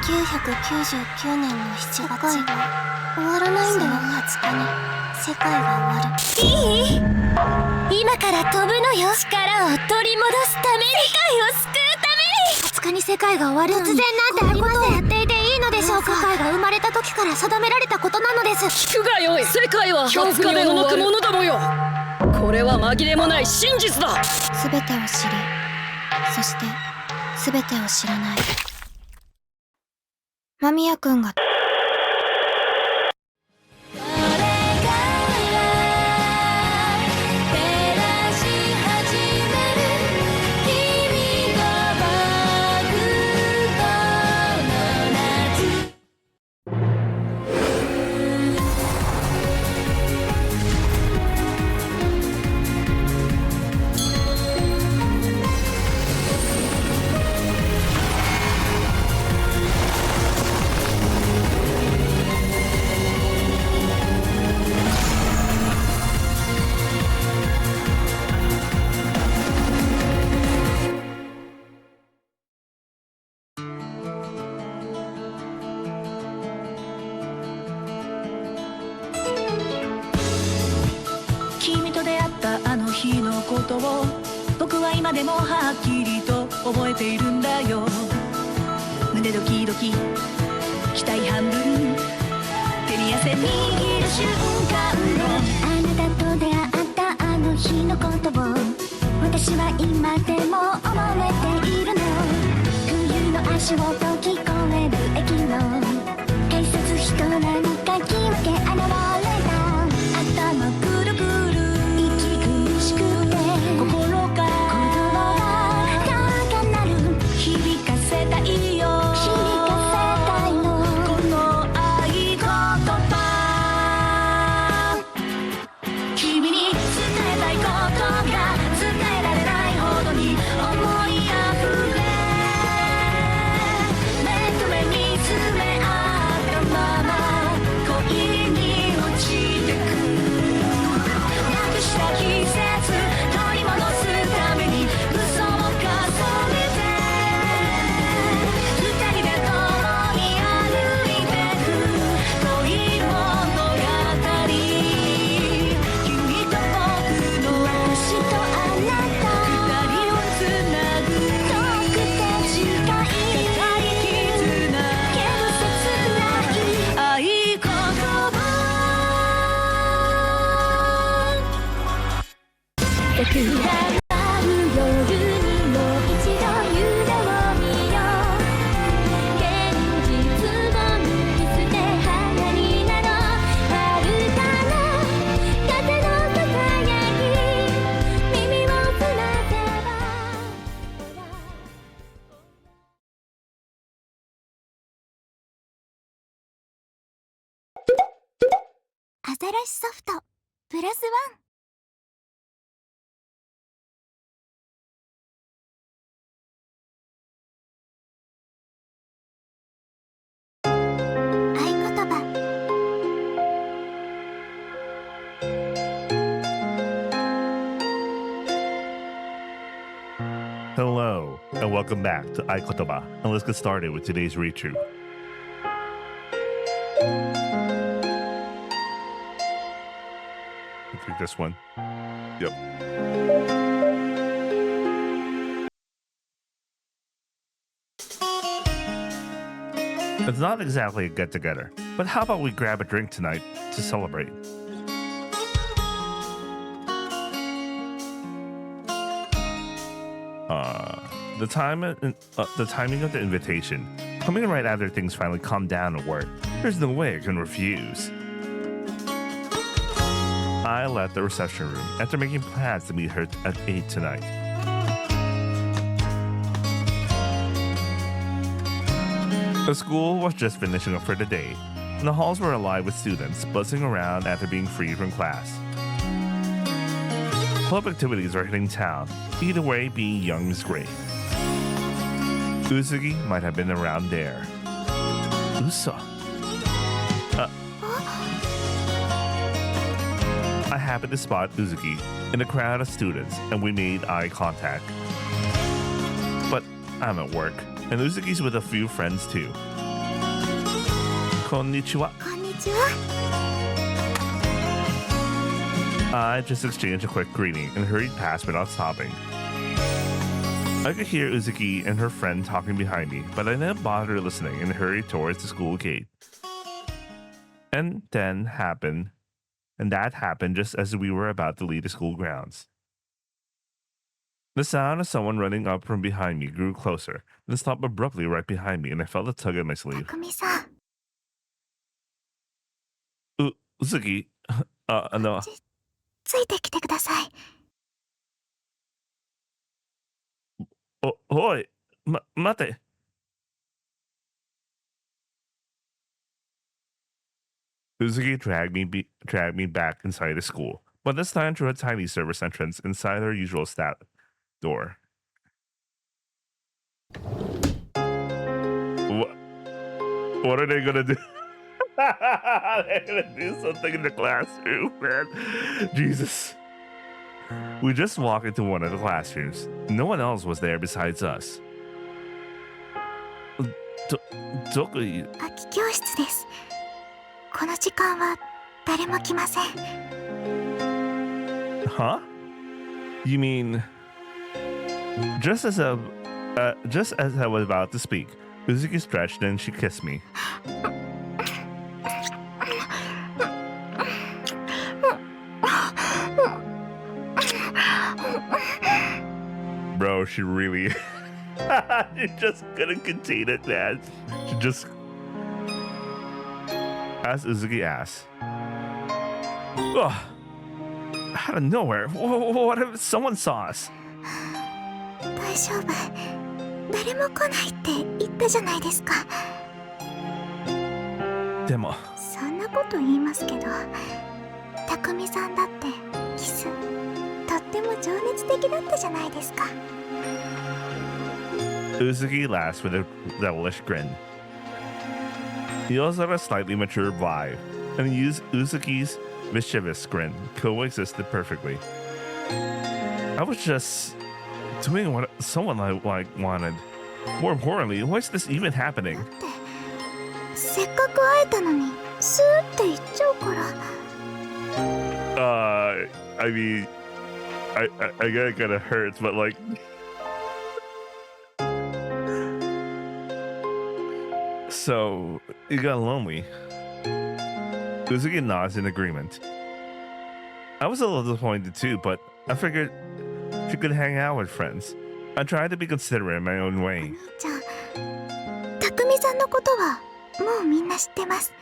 1999年の7月終わらないんだよ。20日に世界が終わる。いい？今から飛ぶのよ。力を取り戻すために、世界を救うために。20日に世界が終わるのに突然なんてありません。やっていていいのでしょうか。世界が生まれた時から定められたことなのです。聞くがよい。世界は20日で終わるものだもよ。これは紛れもない真実だ。全てを知り、そして全てを知らない間宮君が君と出会ったあの日のことを僕は今でもはっきりと覚えているんだよ。胸ドキドキ期待半分手に汗握る瞬間のあなたと出会ったあの日のことを私は今でも覚えているの。冬の足音聞こえる駅の改札人何か気分け現れた頭くるくる息苦しくて心が高鳴る響かせたいよ響かせたいのこの愛言葉君に伝えたいことが伝えられないほどに思い溢れ目と目見つめ合ったまま恋に落ちてくなくした季節取り戻すために嘘を重ねて二人で共に歩いてく恋物語君と僕の私とあなた二人をつなぐ遠くて近い固い絆けど切ない愛言葉桜舞う夜にもう一度夢を見よう現実を脱ぎ捨て花になろう遥かな風のささやき耳を澄ませばアザラシソフトプラスワン合言葉 Hello, and welcome back to Aikotoba, and let's get started with today's read-through. Let's read this one. Yep. It's not exactly a get-together, but how about we grab a drink tonight to celebrate? The timing of the invitation, coming right after things finally calm down at work. There's no way I can refuse. I left the reception room after making plans to meet her at 8 tonight. The school was just finishing up for the day, and the halls were alive with students buzzing around after being freed from class. Club activities are hitting town, either way being young is great. Uzuki might have been around there. Uso. I happened to spot Uzuki in a crowd of students, and we made eye contact. But I'm at work, and Uzuki's with a few friends too. Konnichiwa. こんにちは。 I just exchanged a quick greeting and hurried past without stopping. I could hear Uzuki and her friend talking behind me, but I didn't bother listening and hurried towards the school gate. And that happened just as we were about to leave the school grounds. The sound of someone running up from behind me grew closer, then stopped abruptly right behind me, and I felt a tug at my sleeve. 匠さん、 Uzuki, no. ついてきてください。 Oi, mate. Uzuki dragged me back inside the school, but this time through a tiny service entrance inside our usual staff door. What are they gonna do? They're gonna do something in the classroom, man. Jesus. We just walked into one of the classrooms. No one else was there besides us. どこいる？空き教室です。この時間は誰も来ません。 Huh? You mean just as I was about to speak, Uzuki stretched and she kissed me. Bro, she really she just couldn't contain it, man. She just as Uzuki asked. Ugh. Out of nowhere. What if someone saw us? 大丈夫。誰も来ないって言ったじゃないですか。でも、そんなこと言いますけど、匠さんだってキスとっても情熱的だったじゃないですか。 Uzuki laughs with a devilish grin. He also had a slightly mature vibe, and Uzuki's mischievous grin coexisted perfectly. I was just doing what someone I wanted. More importantly, why is this even happening? だってせっかく会えたのにスーって言っちゃうから。 I mean, I get it kind of hurts, but like. So, you got lonely. Uzuki nods in agreement. I was a little disappointed too, but I figured she could hang out with friends. I tried to be considerate in my own お way. 兄ちゃん、匠さんのことはもうみんな知ってます。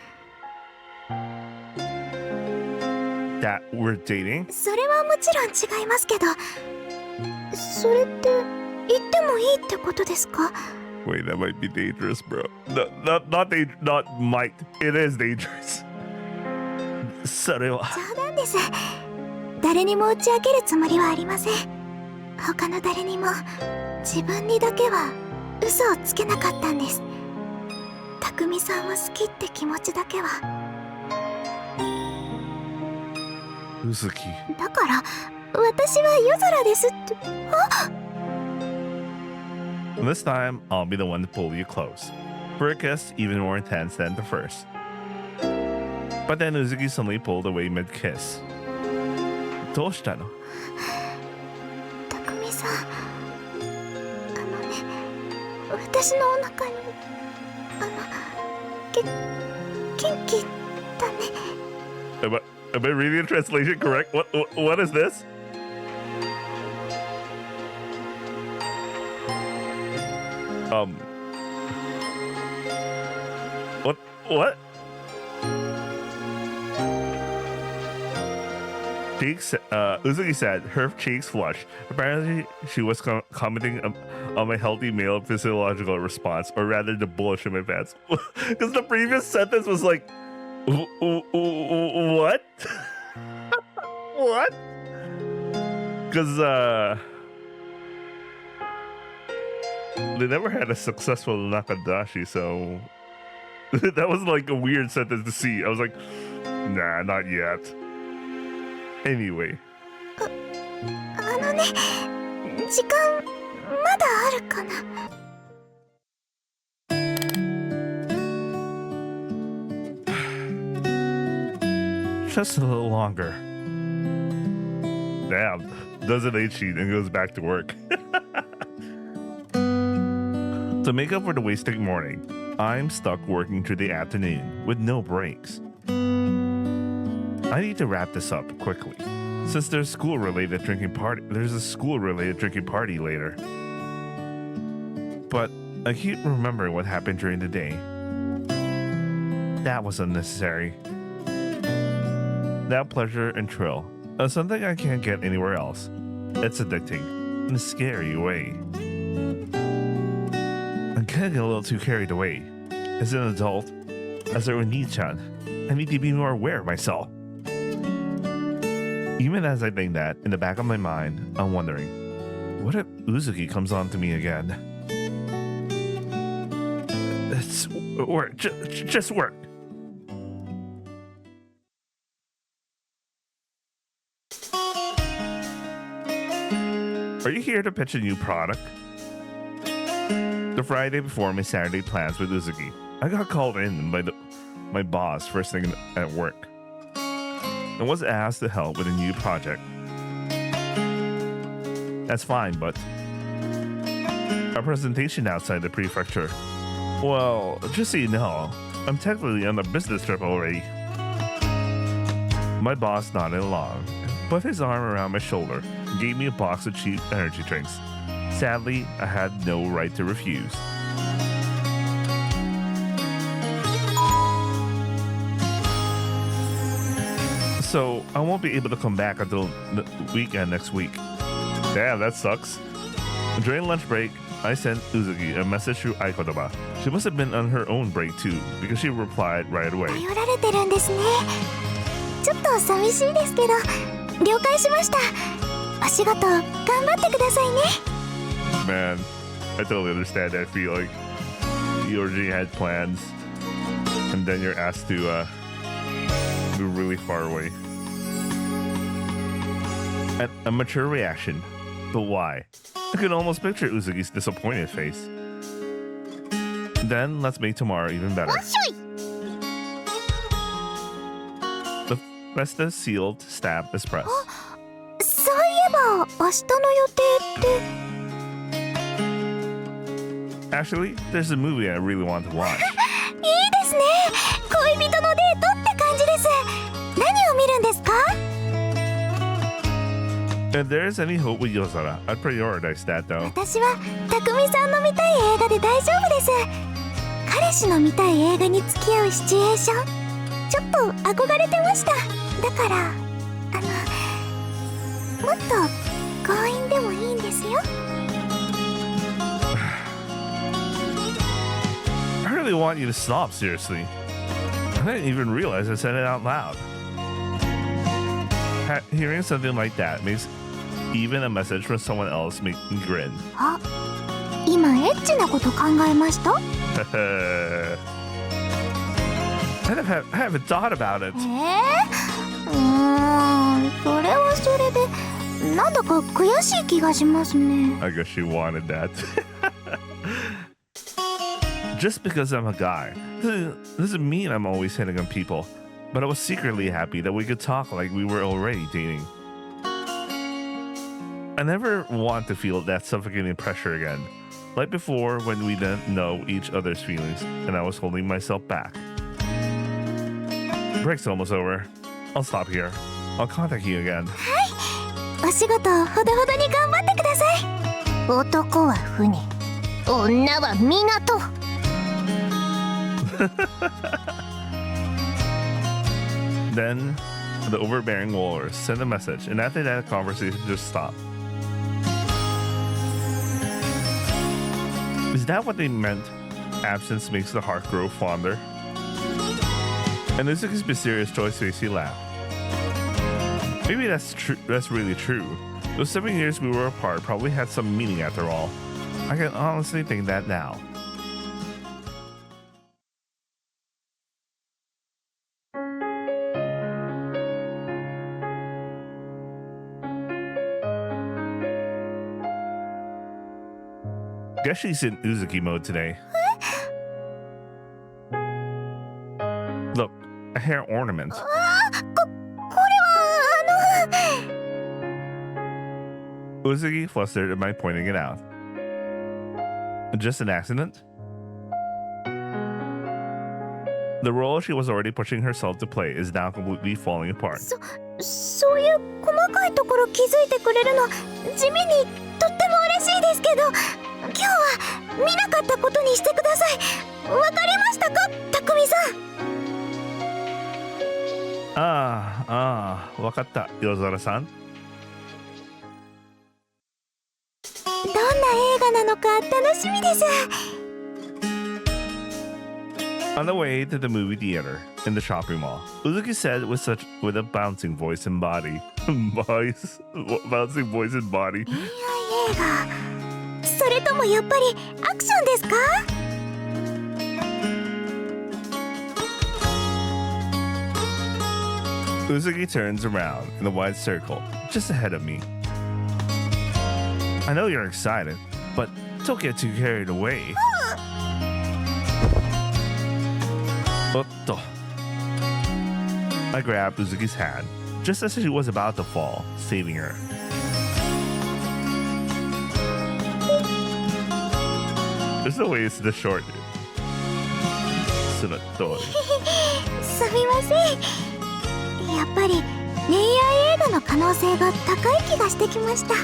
That we're dating? それはもちろん違いますけど、それって言ってもいいってことですか？ Wait, that might be dangerous, bro. Not might. It is dangerous. それは。冗談です。誰にも打ち明けるつもりはありません。他の誰にも自分にだけは嘘をつけなかったんです。匠さんを好きって気持ちだけは。 Uzuki. だから私は夜空ですって。あ、 This time, I'll be the one to pull you close. For a kiss even more intense than the first. But then Uzuki suddenly pulled away mid-kiss. どうしたの？匠さん、私のお腹に元気だね。 Am I reading the translation correct? What is this? What? Cheeks, Uzuki said, her cheeks flushed. Apparently, she was commenting on my healthy male physiological response, or rather the bulge in my pants. Because the previous sentence was like, what? What? Because, they never had a successful Nakadashi, so that was like a weird sentence to see. I was like, nah, not yet. Anyway. あのね、時間まだあるかな。just a little longer. Damn, does an 8 sheet and goes back to work. To make up for the wasted morning, I'm stuck working through the afternoon with no breaks. I need to wrap this up quickly, since there's a school-related drinking party later. But I keep remembering what happened during the day. That was unnecessary. That pleasure and thrill is something I can't get anywhere else. It's addicting in a scary way. I'm getting a little too carried away. As an adult, as a Oni-chan, I need to be more aware of myself. Even as I think that, in the back of my mind, I'm wondering, what if Uzuki comes on to me again? It's work, just work. Are you here to pitch a new product? The Friday before my Saturday plans with Uzuki, I got called in by my boss first thing at work and was asked to help with a new project. That's fine, but a presentation outside the prefecture. Well, just so you know, I'm technically on a business trip already. My boss nodded along, put his arm around my shoulder, and gave me a box of cheap energy drinks. Sadly, I had no right to refuse. So, I won't be able to come back until the weekend next week. Damn, that sucks. During lunch break, I sent Uzuki a message through Aikodoba. She must have been on her own break too, because she replied right away. 頼られてるんですね。ちょっと寂しいですけど、了解しました。お仕事頑張ってくださいね。 Man, I totally understand that feeling. You already had plans, and then you're asked to move really far away. A mature reaction, but why? I can almost picture Uzuki's disappointed face. Then let's make tomorrow even better. The Festa sealed stamp is pressed. そういえば明日の予定って。 Actually, there's a movie I really want to watch. いいですね。恋人のデートって感じです。何を見るんですか？ If there's any hope with Yozara, I'd prioritize that though. 私は匠さんの見たい映画で大丈夫です。彼氏の見たい映画に付き合うシチュエーション、ちょっと憧れてました。だからもっと強引でもいいんですよ。 I really want you to stop, seriously. I didn't even realize I said it out loud. Hearing something like that makes even a message from someone else make me grin. あ、今エッチなこと考えました？ I haven't thought about it. それはそれでなんだか悔しい気がしますね。 I guess she wanted that. Just because I'm a guy doesn't mean I'm always hitting on people, but I was secretly happy that we could talk like we were already dating. I never want to feel that suffocating pressure again, like before when we didn't know each other's feelings and I was holding myself back. Break's almost over. I'll stop here. I'll contact you again. お仕事ほどほどに頑張ってください。男は船、女は港。 Then, the overbearing walrus sent a message, and after that, the conversation just stopped. Is that what they meant? Absence makes the heart grow fonder? And Uzuki's mysterious choice makes you laugh. Maybe that's true. That's really true. Those 7 years we were apart probably had some meaning after all. I can honestly think that now. Guess she's in Uzuki mode today. Look, a hair ornament. Uzuki flustered at my pointing it out. Just an accident? The role she was already pushing herself to play is now completely falling apart. そういう細かいところ気づいてくれるの地味にとっても嬉しいですけど、今日は見なかったことにしてください。わかりましたか、たくみさん。わかった、夜空さん。どんな映画なのか楽しみです。On the way to the movie theater in the shopping mall, Uzuki said with a bouncing voice and body. Bouncing voice and body. 恋愛映画、それともやっぱりアクションですか？Uzuki turns around in a wide circle just ahead of me. I know you're excited, but don't get too carried away. Otto. I grabbed Uzuki's hand just as she was about to fall, saving her. There's no way it's this short. その通り。すみません。やっぱり恋愛映画の可能性が高い気がしてきました。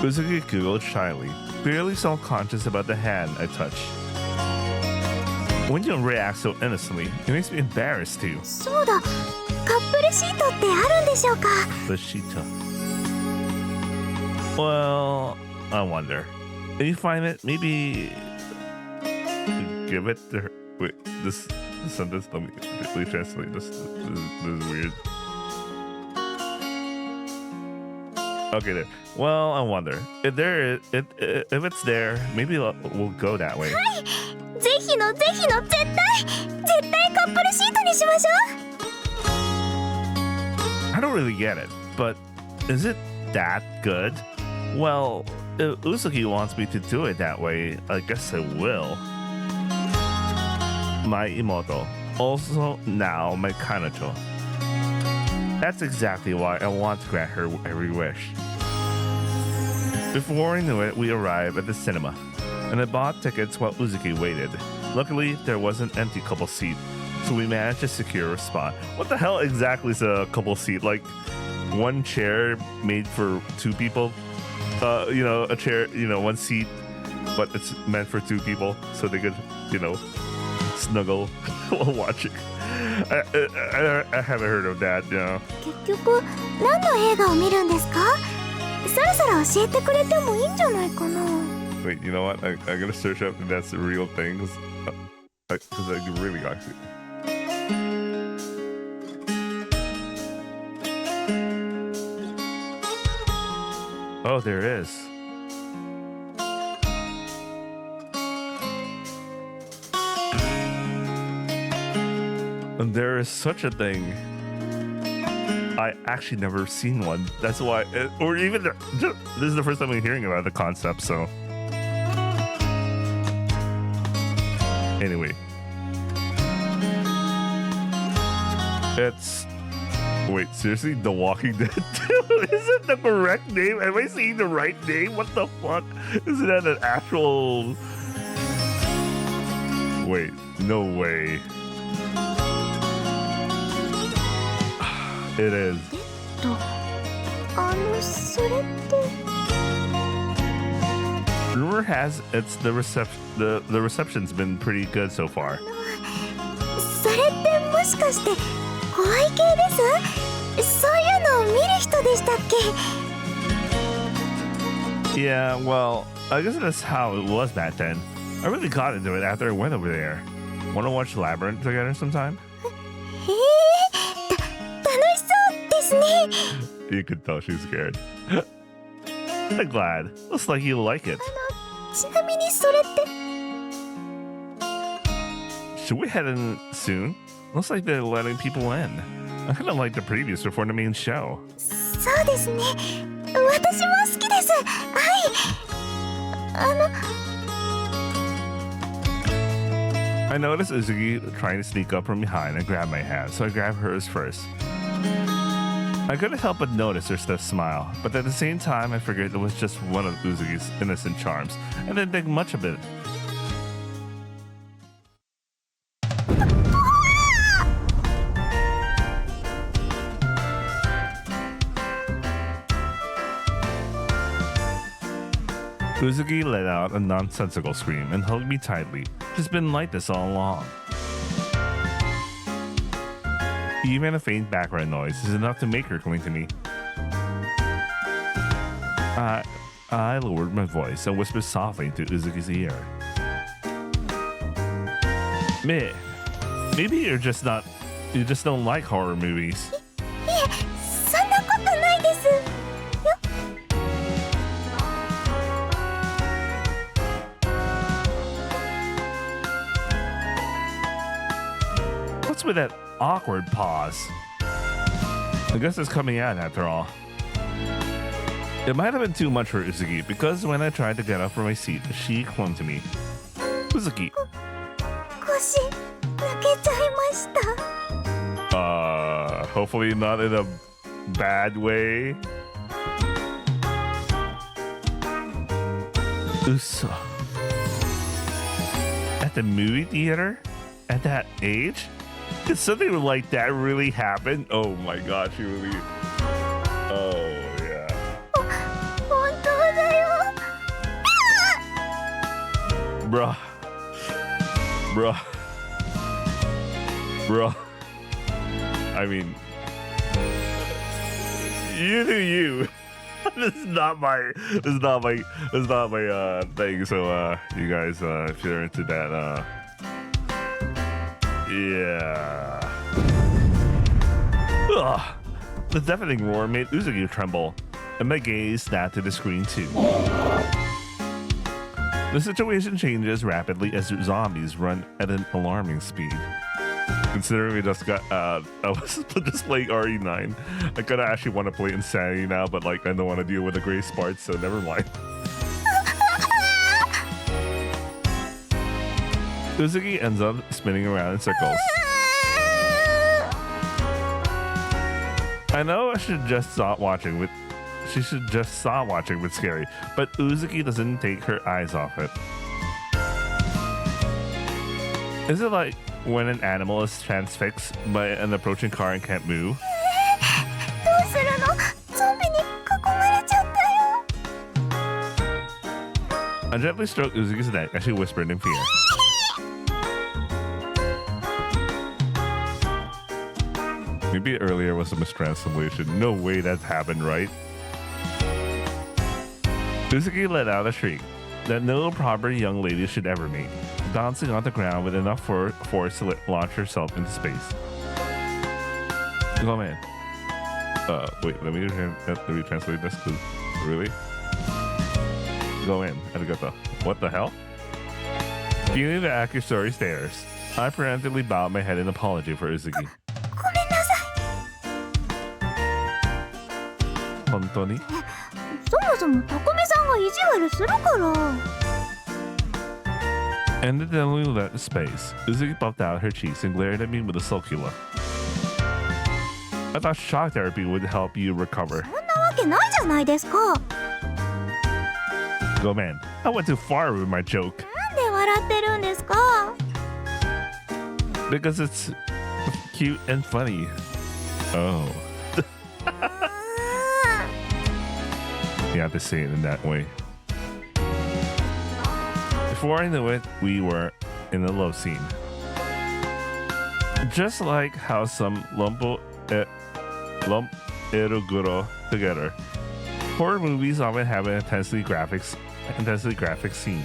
Uzuki giggled shyly, clearly self-conscious about the hand I touched. When you react so innocently, it makes me embarrassed too. そうだ、カップルシートってあるんでしょうか？ The Shita. Well, I wonder. If you find it, maybe give it to her. Wait, this sentence, let me translate this. This is weird. Okay, there. Well, I wonder if it's there, maybe we'll go that way. ぜひのぜひの絶対カップルシートにしましょう。 I don't really get it, but is it that good? Well, if Uzuki wants me to do it that way, I guess I will. My Imoto, also now my Kanato. That's exactly why I want to grant her every wish. Before I knew it, we arrived at the cinema, and I bought tickets while Uzuki waited. Luckily, there was an empty couple seat, so we managed to secure a spot. What the hell exactly is a couple seat? Like one chair made for two people? A chair, one seat, but it's meant for two people, so they could, snuggle while watching. I haven't heard of that, 結局何の映画を見るんですか？そろそろ教えてくれてもいいんじゃないかな。 Wait, you know what? I'm gonna search up if that's real things. Because I really got to. Oh, there is. And there is such a thing. I actually never seen one. That's why, or even this is the first time I'm hearing about the concept. So, anyway, it's wait, seriously, The Walking Dead 2? Is it the correct name? Am I saying the right name? What the fuck? Is that an actual? Wait, no way. It is. それって Rumor has it's the reception's been pretty good so far. それってもしかして怖い系です？そういうのを見る人でしたっけ？ Yeah, well, I guess that's how it was back then. I really got into it after I went over there. Want to watch Labyrinth together sometime? 楽しそうですね。 You could tell she's scared. I'm glad. Looks like you like it. ちなみにそれって Should we head in soon? Looks like they're letting people in. I kind of like the previews before the main show. そうですね。私も好きです。はい。I noticed Uzuki trying to sneak up from behind and grab my hand, so I grabbed hers first. I couldn't help but notice her stiff smile, but at the same time, I figured it was just one of Uzuki's innocent charms, and didn't think much of it. Uzuki let out a nonsensical scream and hugged me tightly. She's been like this all along. Even a faint background noise is enough to make her cling to me. I lowered my voice and whispered softly into Uzuki's ear. Maybe you just don't like horror movies. いえ、そんなことないですよ。 What's with that awkward pause? I guess it's coming out after all. It might have been too much for Uzuki because when I tried to get up from my seat, she clung to me. Uzuki. 腰抜けちゃいました。 Hopefully not in a bad way. Uso. At the movie theater? At that age? Did something like that really happen? Oh my gosh, you really... Oh, yeah. 本当だよ。 Bruh. I mean... You do you. This is not my thing. So you guys, if you're into that, yeah. Ugh. The deafening roar made Uzuki tremble, and my gaze snapped to the screen too. The situation changes rapidly as zombies run at an alarming speed. Considering we just got, I was just playing RE9. I kinda actually want to play Insanity now, but like I don't want to deal with the gray sparks, so never mind. Uzuki ends up spinning around in circles. I know she should just stop watching with Scary, but Uzuki doesn't take her eyes off it. Is it like when an animal is transfixed by an approaching car and can't move? どうするの？ゾンビに囲まれちゃったよ。 I gently stroked Uzuki's neck as she whispered in fear. Maybe earlier was a mistranslation. No way that's happened, right? Uzuki let out a shriek that no proper young lady should ever make, bouncing on the ground with enough force to launch herself into space. Oh man. Wait, let me translate this, cause really? Go in. Arigato. What the hell? Feeling the accusatory stares, I preemptively bowed my head in apology for Uzuki. ごめんなさい。本当に? そもそもタコメさんが意地悪するから。 And then we let space. Uzuki puffed out her cheeks and glared at me with a sulky look. I thought shock therapy would help you recover. そんなわけないじゃないですか。 Go man, I went too far with my joke. なんで笑ってるんですか。 Because it's cute and funny. Oh. You have to say it in that way. Before I knew it, we were in the love scene. Just like how some lump eroguro together. Horror movies often have an intensely graphic scene.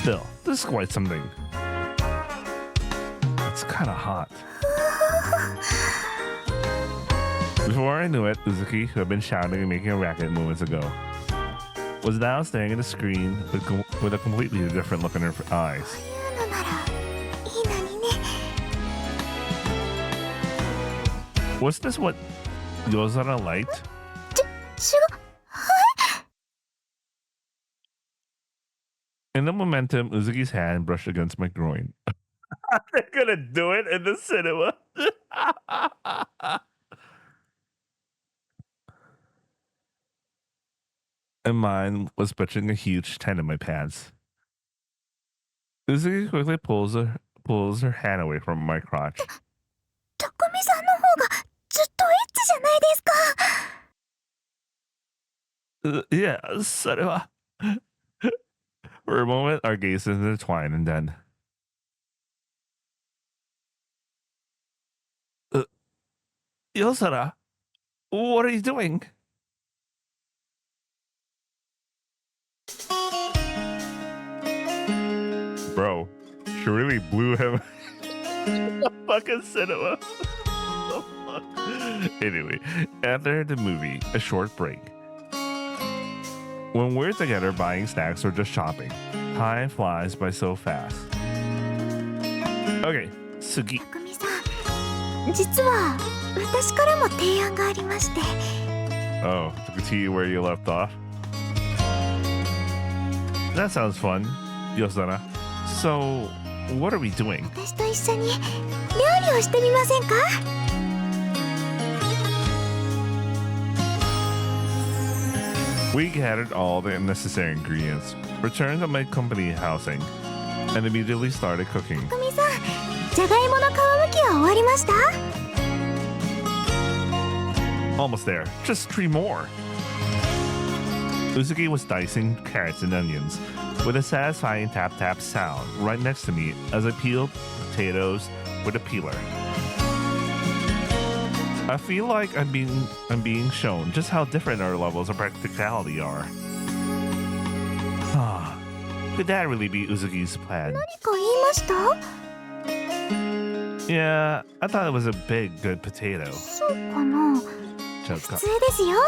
Still, this is quite something. It's kind of hot. Before I knew it, Uzuki, who had been shouting and making a racket moments ago, was now staring at the screen with a completely different look in her eyes. 言うのならいいのにね。 Was this what Yozara liked? 違う。 In the momentum, Uzuki's hand brushed against my groin. They're gonna do it in the cinema. And mine was pushing a huge tent in my pants. Uzuki quickly pulls her hand away from my crotch. たくみさんの方がずっとエッチじゃないですか。Yeah, それは For a moment, our gazes intertwined, and then, Yosara, what are you doing? Bro, she really blew him. Fucking cinema. The fuck? Anyway, after the movie, a short break. When we're together buying snacks or just shopping, time flies by so fast. Okay, Sugi. たくみさん、実は私からも提案がありまして。Oh, to continue where you left off. That sounds fun, Yosana. So, what are we doing? 私と一緒に料理をしてみませんか？ We gathered all the necessary ingredients, returned to my company housing, and immediately started cooking. たくみさん、じゃがいもの皮むきは終わりました？ Almost there. Just 3 more. Uzuki was dicing carrots and onions with a satisfying tap-tap sound right next to me as I peeled potatoes with a peeler. I feel like I'm being shown just how different our levels of practicality are. Ah, could that really be Uzuki's plan? 何か言いました？ Yeah, I thought it was a big, good potato. そうかな。 Joke. 普通ですよ。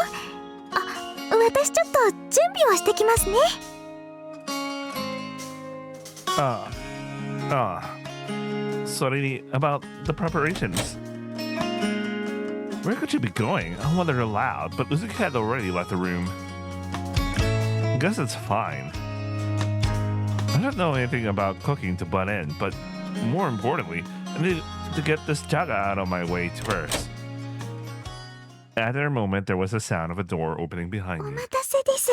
あ、私ちょっと準備をしてきますね。 Sorry about the preparations. Where could you be going? I wondered aloud, but Uzuki had already left the room. Guess it's fine. I don't know anything about cooking to butt in, but more importantly, I need to get this jaga out of my way first. After a moment, there was a sound of a door opening behind お me. 待たせです。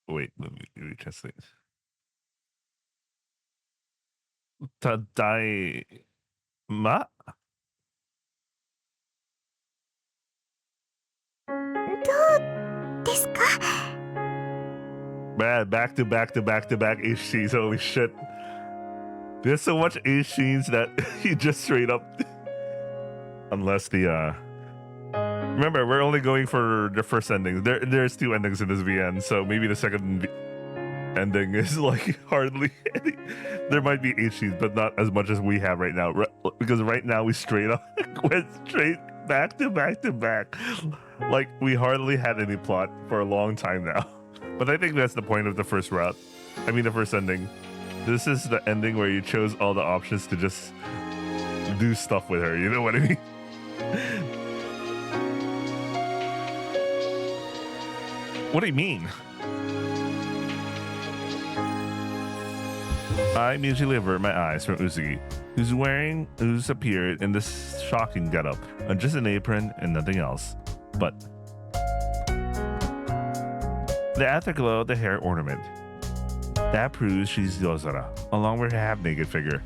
Wait, let me translate. Tadai... Ma? どうですか？ Man, back to back to back to back H scenes. Holy shit. There's so much H scenes that you just straight up. Unless the remember, we're only going for the first ending. There's 2 endings in this VN, so maybe the second ending is like hardly any. There might be H scenes, but not as much as we have right now. Because right now we straight up went straight back to back to back. Like we hardly had any plot for a long time now. But I think that's the point of the first route. I mean the first ending. This is the ending where you chose all the options to just do stuff with her. You know what I mean? What do you mean? I immediately avert my eyes from Uzuki, who's appeared in this shocking getup on just an apron and nothing else. But the afterglow of the hair ornament. That proves she's Yozora, along with her half-naked figure.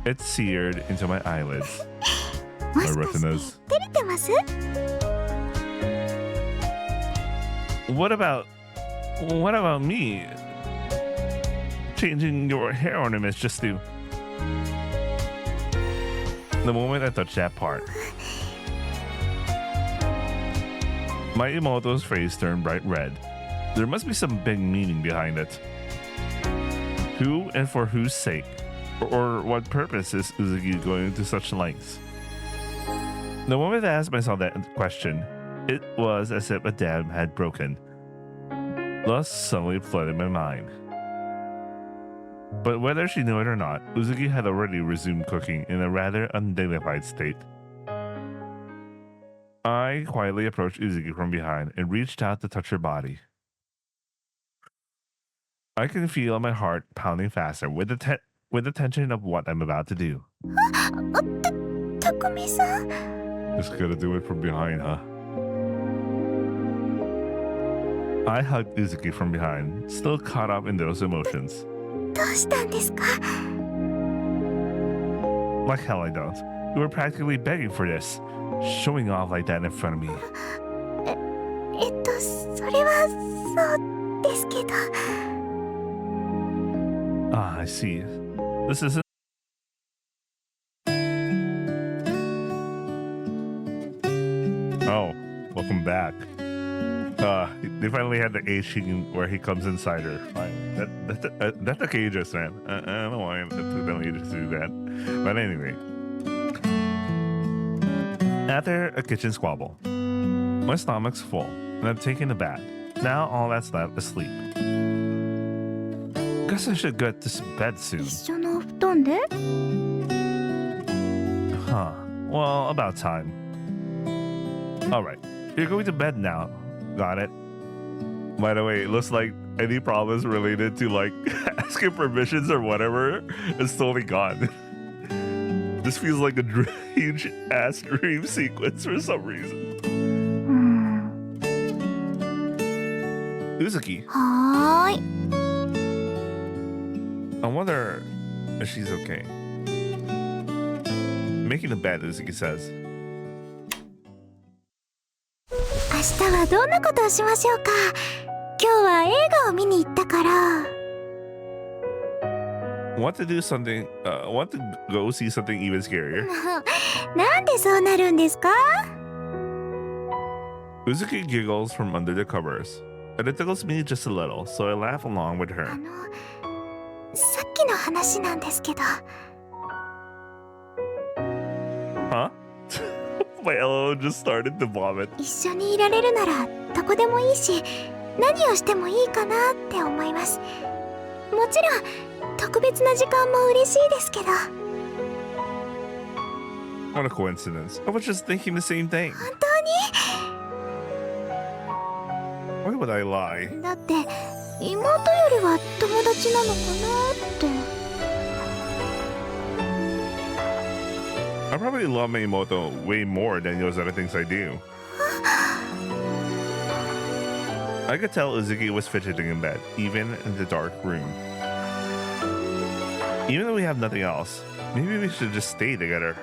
It's seared into my eyelids. も My しかして retinas. 照れてます？ What about me? Changing your hair ornaments just to... The moment I touched that part, my Imoto's face turned bright red. There must be some big meaning behind it. Who and for whose sake? Or what purpose is Uzuki going to such lengths? The moment I asked myself that question, it was as if a dam had broken. Lust suddenly flooded my mind. But whether she knew it or not, Uzuki had already resumed cooking in a rather undignified state. I quietly approached Uzuki from behind and reached out to touch her body. I can feel my heart pounding faster with the tension of what I'm about to do. たくみさん Just gotta do it from behind, huh? I hugged Uzuki from behind, still caught up in those emotions. どうしたんですか Like hell I don't. You were practically begging for this, showing off like that in front of me. それはそうですけど Ah, I see. This isn't. Oh, welcome back. They finally had the age scene where he comes inside her. Fine. That took ages, man. I don't know why it took them ages to do that. But anyway. After a kitchen squabble, my stomach's full, and I'm taking a bath. Now all that's left is sleep. Guess I should get to bed soon. 一緒のお布団で Huh. Well, about time. Alright. You're going to bed now. Got it? By the way, it looks like any problems related to like asking permissions or whatever is totally gone. This feels like a huge ass dream sequence for some reason. うん Uzuki, はーい I wonder if she's okay. Making the bed, Uzuki says. 明日はどんなことをしましょうか今日は映画を見に行ったから Want to do something, want to go see something even scarier? なんでそうなるんですか Uzuki giggles from under the covers, and it tickles me just a little, so I laugh along with her. さっきの話なんですけど Huh? My LO just started to vomit. 一緒にいられるならどこでもいいし何をしてもいいかなって思いますもちろん特別な時間も嬉しいですけど What a coincidence. I was just thinking the same thing. 本 Why would I lie? 当にだって妹よりは友達なのかなって I probably love Minamoto way more than those other things I do. I could tell Uzuki was fidgeting in bed, even in the dark room. Even though we have nothing else, maybe we should just stay together.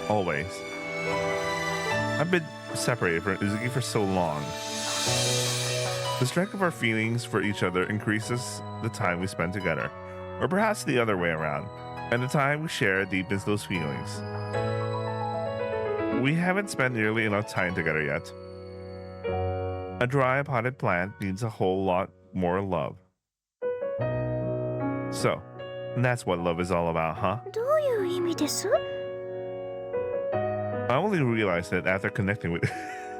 Always. I've been separated from Uzuki for so long. The strength of our feelings for each other increases the time we spend together, or perhaps the other way around, and the time we share deepens those feelings. We haven't spent nearly enough time together yet. A dry potted plant needs a whole lot more love. So, that's what love is all about, huh? どういう意味です I only realized it after connecting with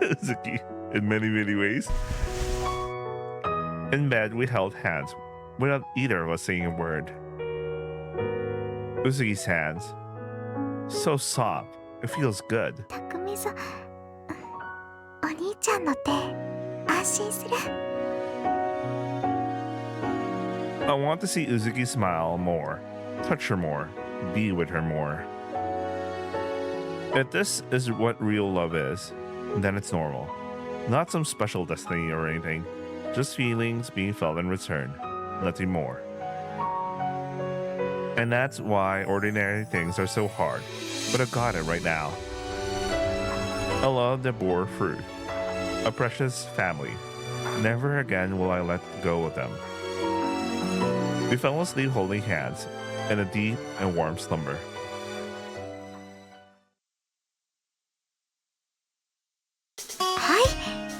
Uzuki in many, many ways. In bed, we held hands, without either of us saying a word. Uzuki's hands. So soft. It feels good. たくみさんお兄ちゃんの手安心する I want to see Uzuki smile more, touch her more, be with her more. If this is what real love is, then it's normal. Not some special destiny or anything. Just feelings being felt in return. Nothing more. And that's why ordinary things are so hard. But I've got it right now. A love that bore fruit. A precious family. Never again will I let go of them. We fell asleep holding hands in a deep and warm slumber. Hi,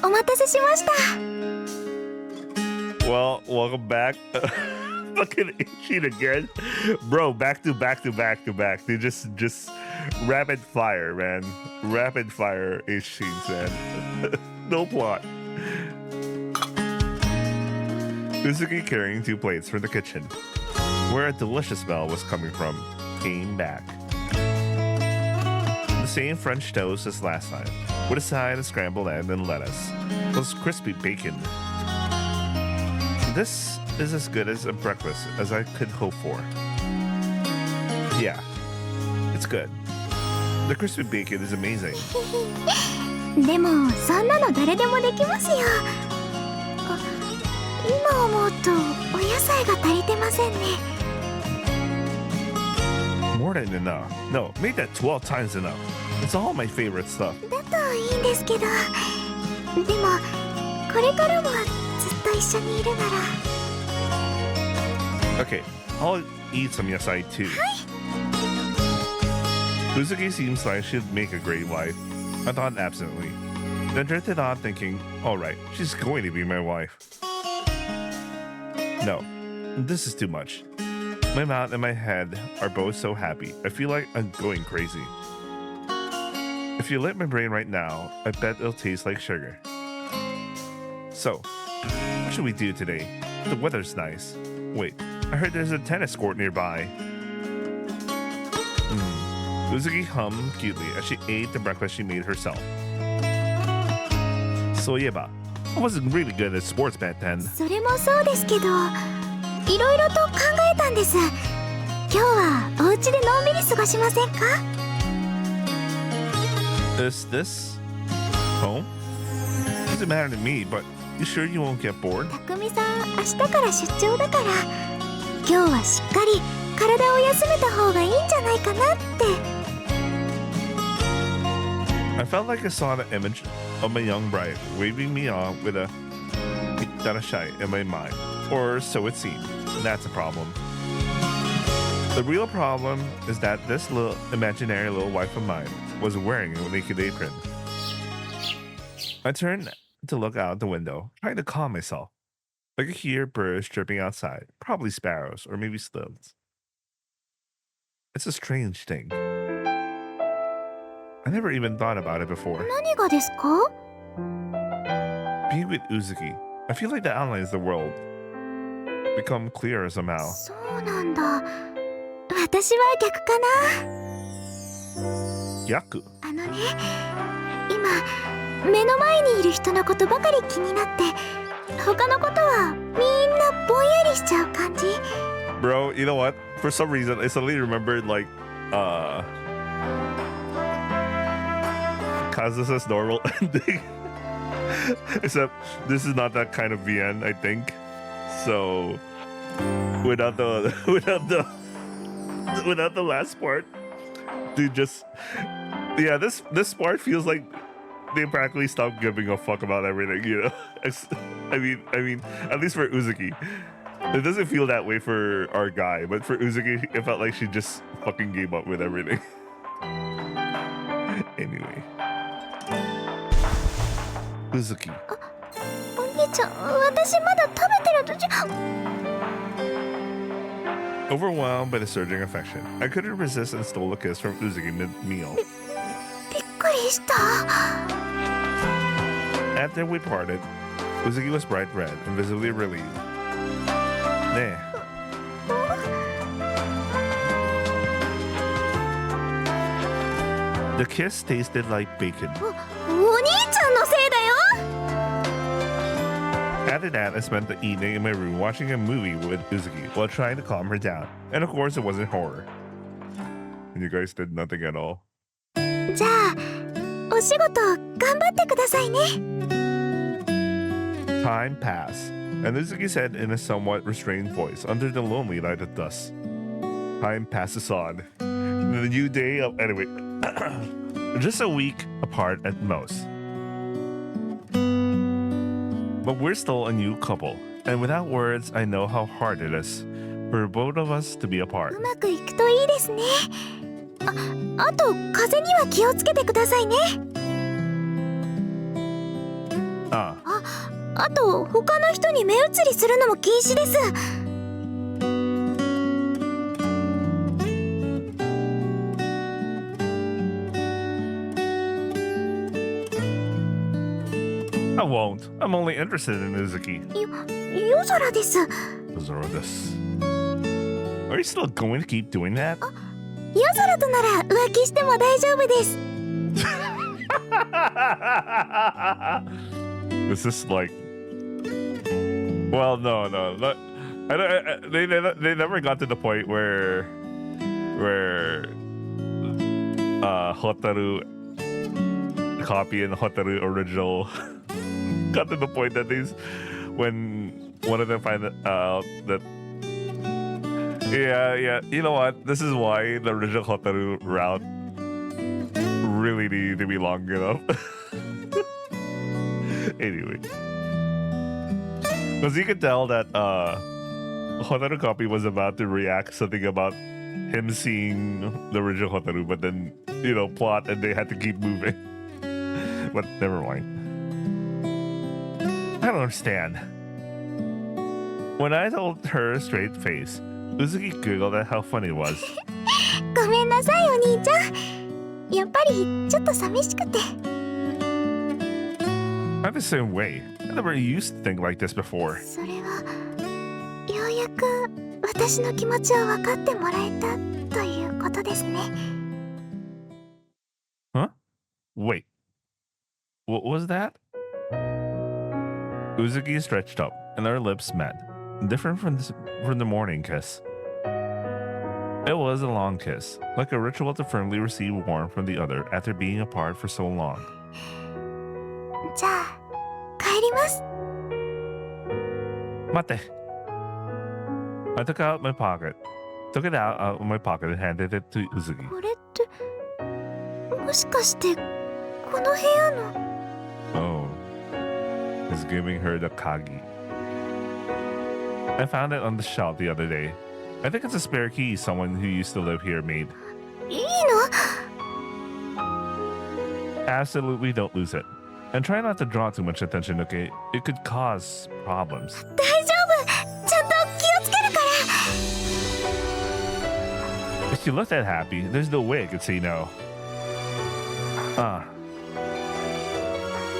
お待たせしました Well, welcome back. Fucking itching again. Bro, back to back to back to back. They just rapid fire, man. Rapid fire itch scenes, man. No plot. Uzuki carrying 2 plates from the kitchen, where a delicious smell was coming from, came back. The same French toast as last time, with a side of scrambled egg and lettuce, plus crispy bacon. This is as good as a breakfast as I could hope for. Yeah, it's good. The crispy bacon is amazing. でもそんなの誰でもできますよ。あ、今思うとお野菜が足りてませんね。 More than enough. No, make that 12 times enough. It's all my favorite stuff. だといいんですけど。でもこれからもずっと一緒にいるなら。 Okay, I'll eat some yasai too. Uzuki seems like she'd make a great wife. I thought absently. Then drifted on thinking, alright, she's going to be my wife. No, this is too much. My mouth and my head are both so happy. I feel like I'm going crazy. If you lit my brain right now, I bet it'll taste like sugar. So, what should we do today? The weather's nice. Wait, I heard there's a tennis court nearby. Uzuki hummed cutely as she ate the breakfast she made herself. So I wasn't really good at sports back then. それもそうですけど、いろいろと考えたんです。今日はお家でのんびり過ごしませんか？ Is this home? Doesn't matter to me, but you sure you won't get bored? たくみさん、明日から出張だから、今日はしっかり体を休めた方がいいんじゃないかなって。 I felt like I saw the image of my young bride waving me on with a "ittarashai" in my mind, or so it seemed. That's a problem. The real problem is that this little imaginary little wife of mine was wearing a naked apron. I turned to look out the window, trying to calm myself. I could hear birds chirping outside, probably sparrows or maybe sloths. It's a strange thing. I never even thought about it before. 何がですか？ Being with Uzuki, I feel like the outlines of the world become clearer somehow. そうなんだ。私は逆かな。 Yaku. あのね、今目の前にいる人のことばかり気になって、他のことはみんなぼんやりしちゃう感じ。 Bro, you know what? For some reason, I suddenly remembered like Kazusa's normal ending. Except this is not that kind of VN, I think. So without the last part, dude, just this part feels like they practically stopped giving a fuck about everything, you know. I mean, at least for Uzuki, it doesn't feel that way for our guy, but for Uzuki, it felt like she just fucking gave up with everything. Anyway, Uzuki. お兄ちゃん、私まだ食べてる途中。 Overwhelmed by the surging affection, I couldn't resist and stole a kiss from Uzuki mid-meal. びっくりした。 After we parted, Uzuki was bright red and visibly relieved. Nah. The kiss tasted like bacon. お兄ちゃんのせいだよ。 After that, I spent the evening in my room watching a movie with Uzuki while trying to calm her down. And of course, it wasn't horror. And you guys did nothing at all. じゃあ、お仕事頑張ってくださいね。 Time passed, and Uzuki said in a somewhat restrained voice under the lonely light of dusk, "Time passes on. The new day of anyway, just a week apart at most. But we're still a new couple, and without words, I know how hard it is for both of us to be apart." うまくいくといいですね。あと風には気をつけてくださいね。あと他の人に目移りするのも禁止です。 I won't. I'm only interested in Uzuki. 夜空です。 Are you still going to keep doing that? 夜空となら浮気しても大丈夫です。 Is this like... Well, no. They never got to the point where Hotaru copy and Hotaru original got to the point that when one of them find out that yeah, you know what? This is why the original Hotaru route really needed to be long enough. Anyway, because you could tell that Hotaru copy was about to react something about him seeing the original Hotaru, but then plot and they had to keep moving. But never mind. I don't understand. When I told her straight face, Uzuki giggled at how funny it was. ごめんなさいお兄ちゃん。やっぱりちょっと寂しくて。I'm the same way. I never used to think like this before. それはようやく私の気持ちを分かってもらえたということですね。Huh? Wait. What was that? Uzuki stretched up, and our lips met, different from the morning kiss. It was a long kiss, like a ritual to firmly receive warmth from the other after being apart for so long. じゃあ帰ります。待って. I took it out of my pocket and handed it to Uzuki. これってもしかしてこの部屋の。Oh, he's giving her the kagi. I found it on the shelf the other day. I think it's a spare key someone who used to live here made. いいの？ Absolutely don't lose it. And try not to draw too much attention, okay? It could cause problems. 大丈夫。ちゃんと気をつけるから。 If she looked that happy, there's no way I could say no.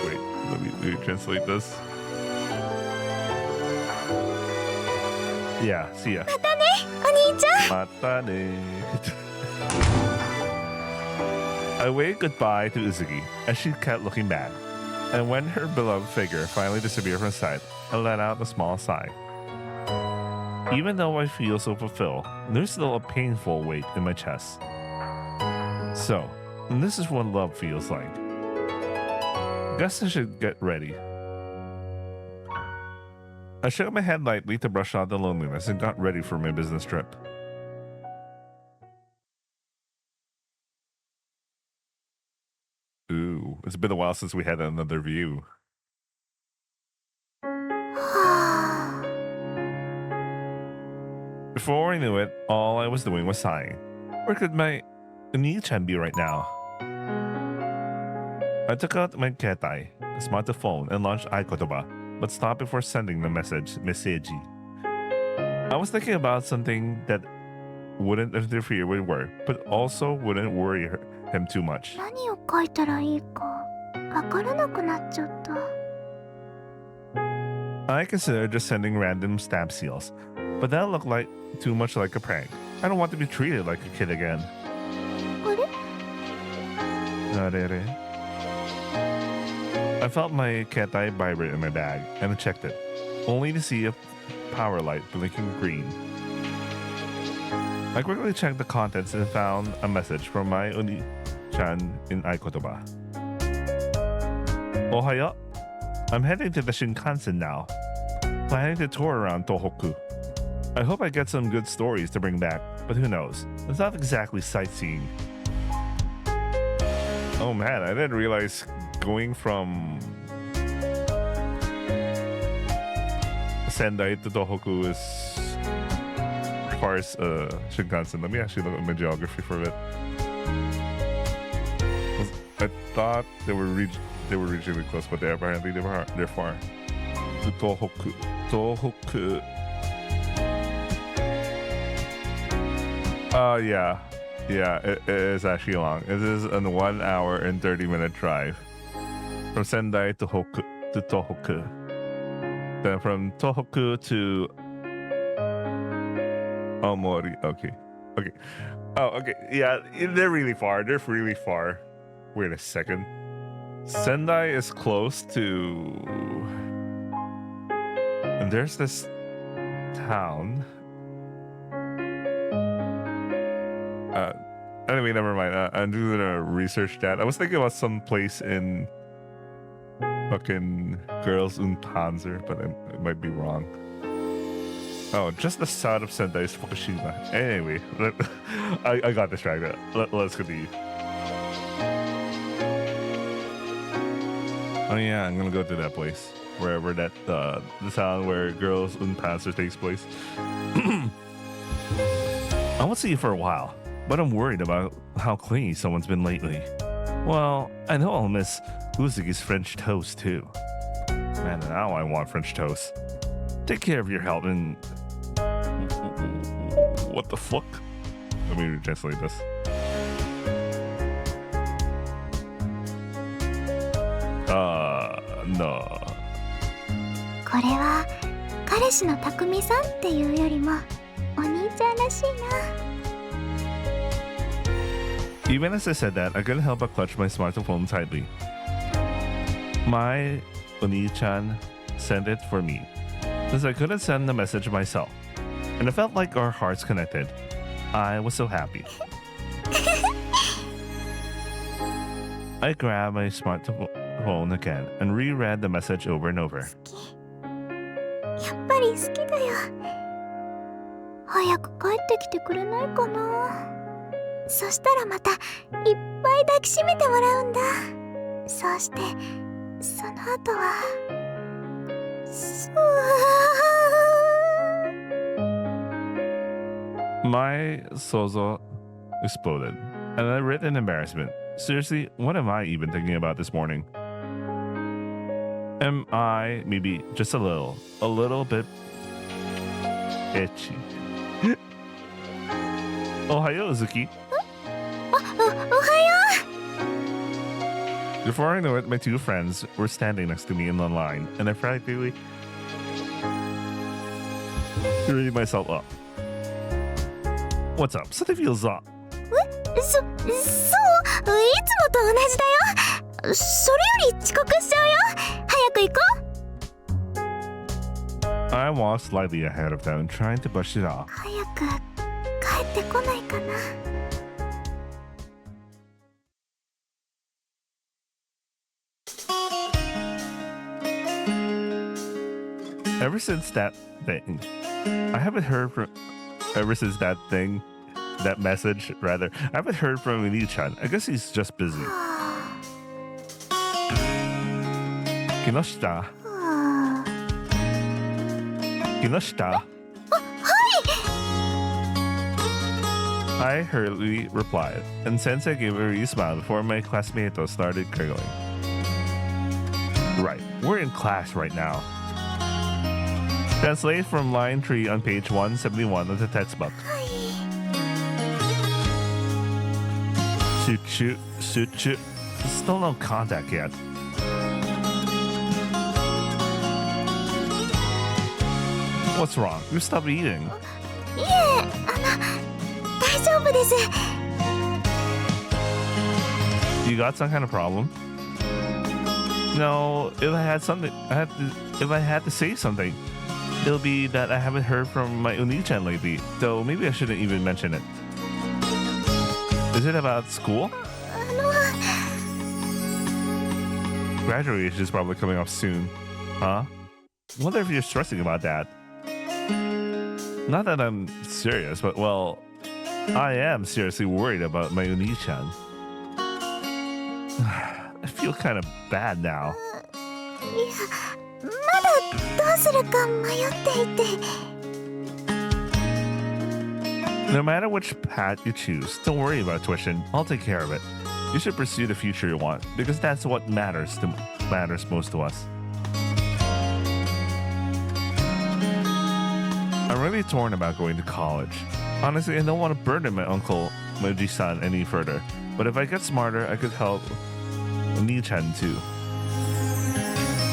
Wait, let me translate this. Yeah, see ya. またね、お兄ちゃん。 Matane. I waved goodbye to Uzuki as she kept looking back. And when her beloved figure finally disappeared from sight, I let out a small sigh. Even though I feel so fulfilled, there's still a painful weight in my chest. So, this is what love feels like. Guess I should get ready. I shook my head lightly to brush out the loneliness and got ready for my business trip. Ooh, it's been a while since we had another view. Before I knew it, all I was doing was sighing. Where could my Oni-chan be right now? I took out my ketai, a smartphone, and launched Aikotoba, but stopped before sending the meseji. I was thinking about something that wouldn't interfere with work, but also wouldn't worry him too much. 何を書いたらいいかわからなくなっちゃった。 I considered just sending random stamp seals, but that looked like too much like a prank. I don't want to be treated like a kid again. あれ？ I felt my ketai vibrate in my bag, and I checked it, only to see a power light blinking green. I quickly checked the contents and found a message from my Oni-chan in Aikotoba. Ohayo. I'm heading to the Shinkansen now, planning to tour around Tohoku. I hope I get some good stories to bring back, but who knows? It's not exactly sightseeing. Oh man, I didn't realize going from Sendai to Tohoku is far as Shinkansen. Let me actually look at my geography for a bit. I thought they were regionally close, but they're far. To Tohoku. Yeah, it is actually long. It is a 1 hour and 30-minute drive from Sendai to Tohoku. Then from Tohoku to Aomori. Okay. Oh, okay. Yeah, they're really far. Wait a second. Sendai is close to... And there's this town. Anyway, never mind. I'm doing a research that. I was thinking about some place in fucking Girls und Panzer, but it might be wrong. Oh, just the south of Sendai is Fukushima. Anyway, I got distracted. Let's continue. Oh yeah, I'm gonna go to that place. Wherever that, the town where Girls und Panzer takes place. I won't see you for a while, but I'm worried about how clingy someone's been lately. Well, I know I'll miss Uzuki's French toast too. Man, now I want French toast. Take care of your health and... What the fuck? Let me translate this. No. これは彼氏の匠さんっていうよりもお兄ちゃんらしいな。 Even as I said that, I couldn't help but clutch my smartphone tightly. My Oni-chan sent it for me, since I couldn't send the message myself, and it felt like our hearts connected. I was so happy. I grabbed my smartphone again and reread the message over and over. やっぱり好きだよ。早く帰ってきてくれないかな。そしたらまたいっぱい抱きしめてもらうんだ。そうしてその後はMy sozo exploded, and I read in embarrassment. Seriously, what am I even thinking about this morning? Am I maybe just a little bit itchy? Ohayo, Uzuki. Before I know it, my two friends were standing next to me in the line, and I practically threw myself up. What's up? Something feels off. そういつもと同じだよ。それより遅刻しちゃうよ。早く行こう。 I walked slightly ahead of them, trying to brush it off. 早く帰ってこないかな。 Ever since that thing, I haven't heard from. Ever since that thing, that message, rather, I haven't heard from Oni-chan. I guess he's just busy. Kinoshita. Kinoshita. I hurriedly replied, and Sensei gave a wee smile before my classmate started giggling. Right, we're in class right now. Translate from line 3 on page 171 of the textbook. Suchu. Still no contact yet. What's wrong? You stopped eating. いえ、大丈夫です。 You got some kind of problem? No, if I had to say something, it'll be that I haven't heard from my Oni-chan lately, though maybe I shouldn't even mention it. Is it about school? Graduation is probably coming up soon. Huh? Wonder if you're stressing about that. Not that I'm serious, but well, I am seriously worried about my Oni-chan. I feel kind of bad now. いや、まだどうするか迷っていて。 No matter which path you choose, don't worry about tuition. I'll take care of it. You should pursue the future you want, because that's what matters most to us. I'm really torn about going to college. Honestly, I don't want to burden my uncle Moji-san any further, but if I get smarter, I could help Ni-chan too.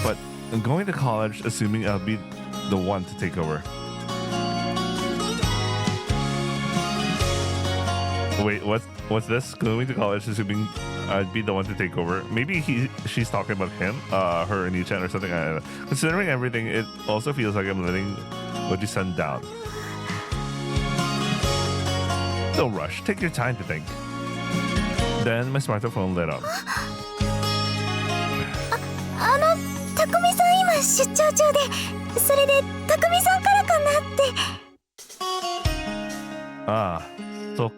But going to college, assuming I'll be the one to take over. Wait, what's this? Going to college, assuming I'd be the one to take over. Maybe she's talking about him, her and Ni-chan or something. Considering everything, it also feels like I'm letting Oji-san down. Don't rush. Take your time to think. Then my smartphone lit up. たくみさん今出張中で、それでたくみさんからかなって。Ah, so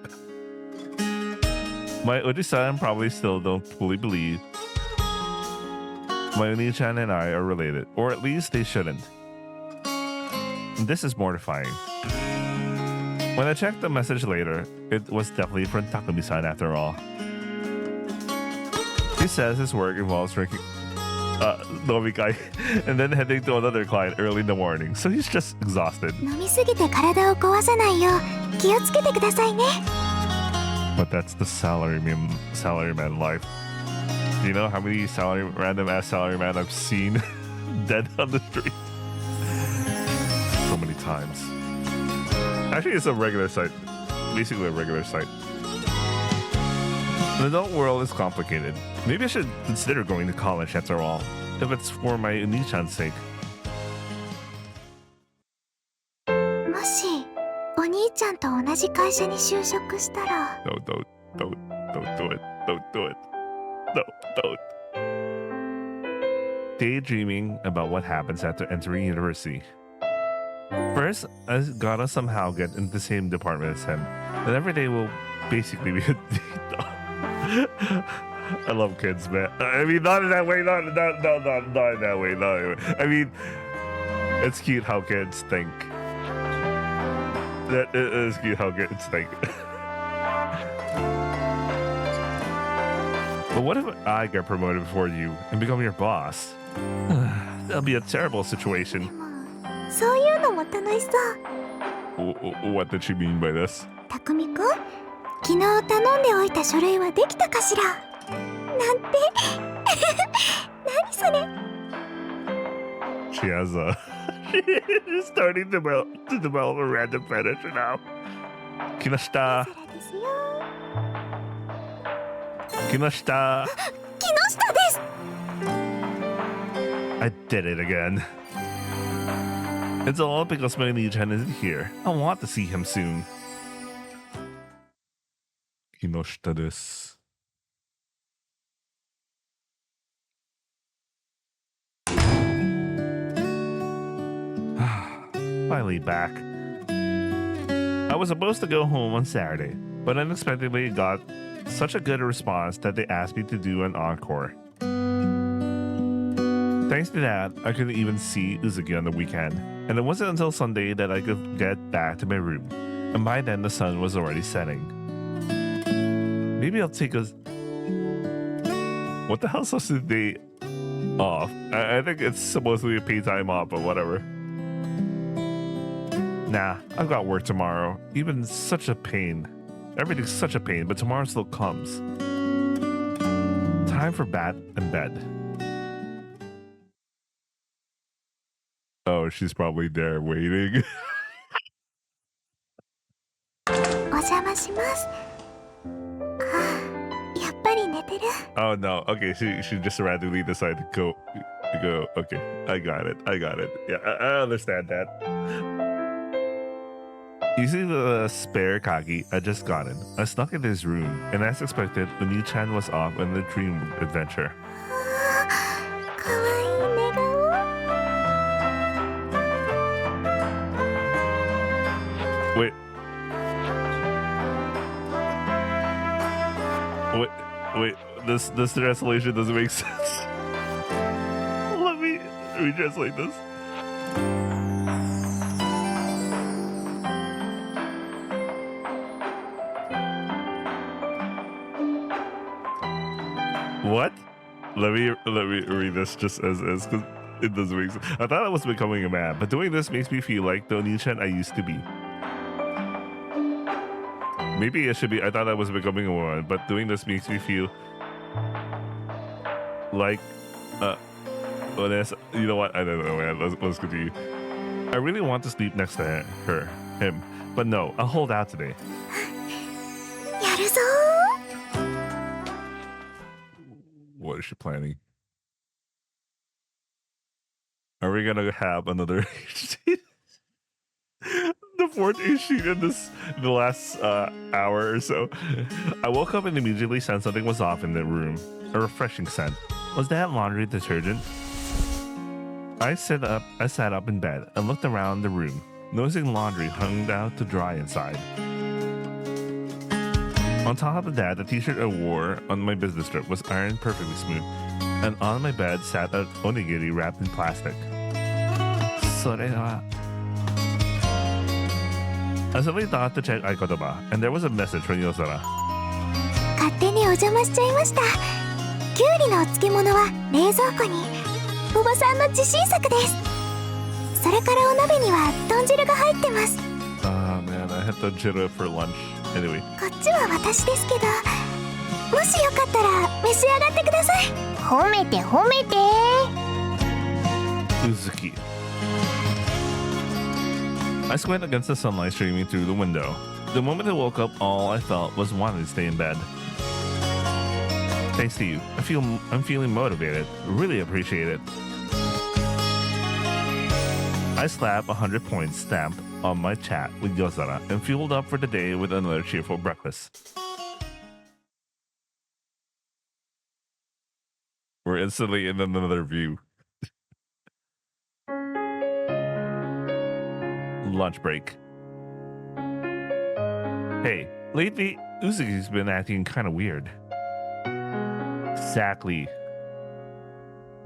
my Oji-san probably still don't fully believe my Oni-chan and I are related, or at least they shouldn't. This is mortifying. When I checked the message later, it was definitely from Takumi-san after all. He says his work involves drinking nomikai and then heading to another client early in the morning, so he's just exhausted. 飲みすぎて体を壊さないよう気をつけてくださいね。 But that's the salaryman life. Do you know how many random ass salaryman I've seen dead on the street? So many times. Actually, it's a regular site. Basically a regular site. The adult world is complicated. Maybe I should consider going to college after all, if it's for my Oni-chan's sake. もしお兄ちゃんと同じ会社に就職したら。 No, don't do it. Don't do it. No, don't. Daydreaming about what happens after entering university. First, I gotta somehow get in the same department as him, and every day will basically be a date. I love kids, man. I mean, not in that way. Not in that way. I mean, it's cute how kids think. That it is cute how kids think. But what if I get promoted before you and become your boss? That'll be a terrible situation. そういうのも楽しそう。 What did she mean by this? たくみくん、昨日頼んでおいた書類はできたかしら。なんて。何それ。 She has she's starting to develop a random fetish now. Kinoshita. そうですよ。 Kinoshita. 木下です。 I did it again. It's all because my Oni-chan isn't here. I want to see him soon. Kinoshita desu. Finally back. I was supposed to go home on Saturday, but unexpectedly got such a good response that they asked me to do an encore. Thanks to that, I couldn't even see Uzuki on the weekend, and it wasn't until Sunday that I could get back to my room, and by then the sun was already setting. Maybe I'll take a... What the hell's supposed to be off? I think it's supposed to be a paid time off, but whatever. Nah, I've got work tomorrow. Even such a pain. Everything's such a pain, but tomorrow still comes. Time for bat and bed. Oh, she's probably there waiting. お邪魔します。やっぱり寝てる。 Oh no. Okay, she just randomly decided to go. Okay, I got it. Yeah, I understand that. You see the spare Kagi I just got in. I snuck into his room, and as expected, Oni-chan was off on the dream adventure. かわいい寝顔。 Wait, this translation doesn't make sense. Let me retranslate this. What? Let me read this just as because it doesn't make sense. I thought I was becoming a man, but doing this makes me feel like the Oni-chan I used to be. Maybe it should be. I thought I was becoming a woman, but doing this makes me feel like you know what? I don't know, man. Let's continue. I really want to sleep next to him, but no, I'll hold out today. やるぞ What is she planning? Are we gonna have another? fourth issue in the last hour or so. I woke up and immediately sensed something was off in the room. A refreshing scent. Was that laundry detergent? I sat up in bed and looked around the room, noticing laundry hung out to dry inside. On top of that, the t-shirt I wore on my business trip was ironed perfectly smooth, and on my bed sat an onigiri wrapped in plastic. I suddenly thought to check Aikotoba, and there was a message from Yozora. 勝手にお邪魔しちゃいました。きゅうりのお漬物は冷蔵庫に。おばさんの自信作です。それからお鍋には豚汁が入ってます。Oh man, I had tonjiro for lunch. Anyway. こっちは私ですけど、もしよかったら召し上がってください。褒めて褒めて。Uzuki. I squint against the sunlight streaming through the window. The moment I woke up, all I felt was wanting to stay in bed. Thanks to you, I'm feeling motivated. Really appreciate it. I slap 100 points stamped on my chat with Yozora and fueled up for the day with another cheerful breakfast. We're instantly in another view. Lunch break. Hey, lately Uzuki's been acting kind of weird. Exactly.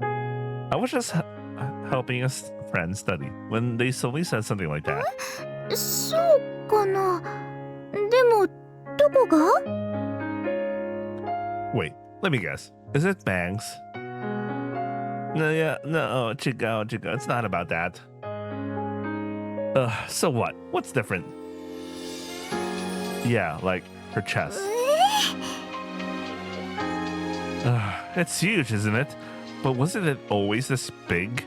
I was just helping a friend study when they suddenly said something like that. そうかな。でもどこが？ Wait, let me guess. Is it bangs? No, chico, it's not about that. So what? What's different? Yeah, like her chest. It's huge, isn't it? But wasn't it always this big?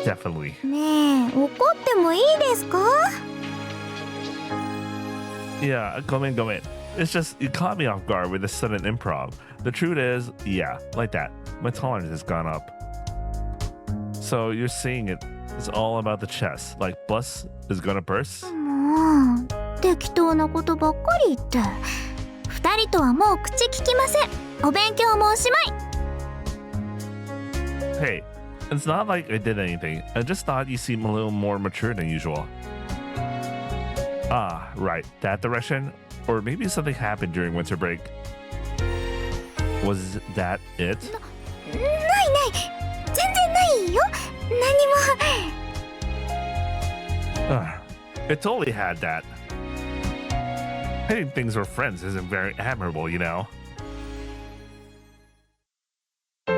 Definitely. ねえ、怒ってもいいですか？ Yeah, go in. It's just, you caught me off guard with a sudden improv. The truth is, yeah, like that. My tolerance has gone up. So you're saying it's all about the chest. Like, bus is gonna burst? もう、適当なことばっかり言って。二人とはもう口聞きません。お勉強もおしまい。Hey, it's not like I did anything. I just thought you seemed a little more mature than usual. Ah, right. That direction? Or maybe something happened during winter break. Was that it? ないない。全然ないよ。何も。It totally had that. Hitting things with friends isn't very admirable, you know. 二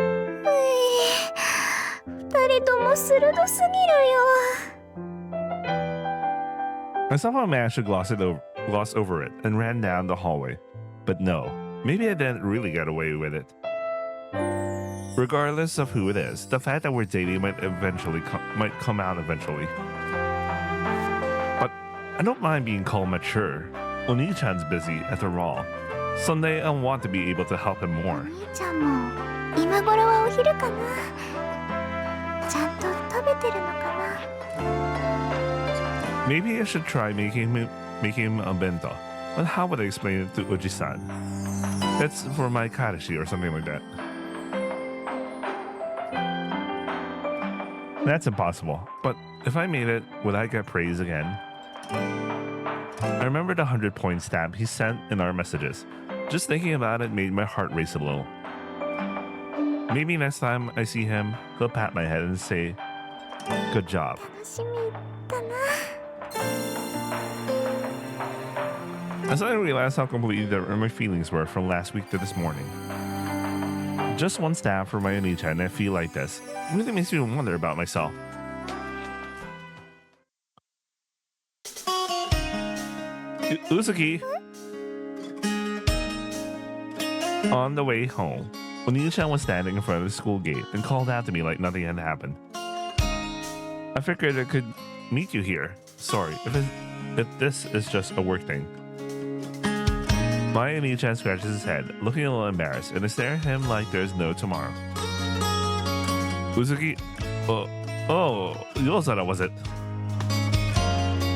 人とも鋭すぎるよ。I somehow managed to gloss over it and ran down the hallway. But no, maybe I didn't really get away with it. Regardless of who it is, the fact that we're dating might come out eventually. But I don't mind being called mature. Oni-chan's busy after all. Someday I want to be able to help him more. お兄ちゃんも今頃はお昼かな。ちゃんと食べてるのかな。Maybe I should try making him a bento. But how would I explain it to Oji-san? It's for my karashi or something like that. That's impossible. But if I made it, would I get praise again? I remember the 100-point stamp he sent in our messages. Just thinking about it made my heart race a little. Maybe next time I see him, he'll pat my head and say, "Good job." 楽しみだな。I suddenly realized how completely different my feelings were from last week to this morning. Just one stab for my Oni-chan and I feel like this. It really makes me wonder about myself. Uzuki! On the way home, Oni-chan was standing in front of the school gate and called out to me like nothing had happened. I figured I could meet you here. Sorry, if this is just a work thing. My Oni-chan scratches his head, looking a little embarrassed, and I stare at him like there's no tomorrow. Uzuki? Oh, Yozora was it?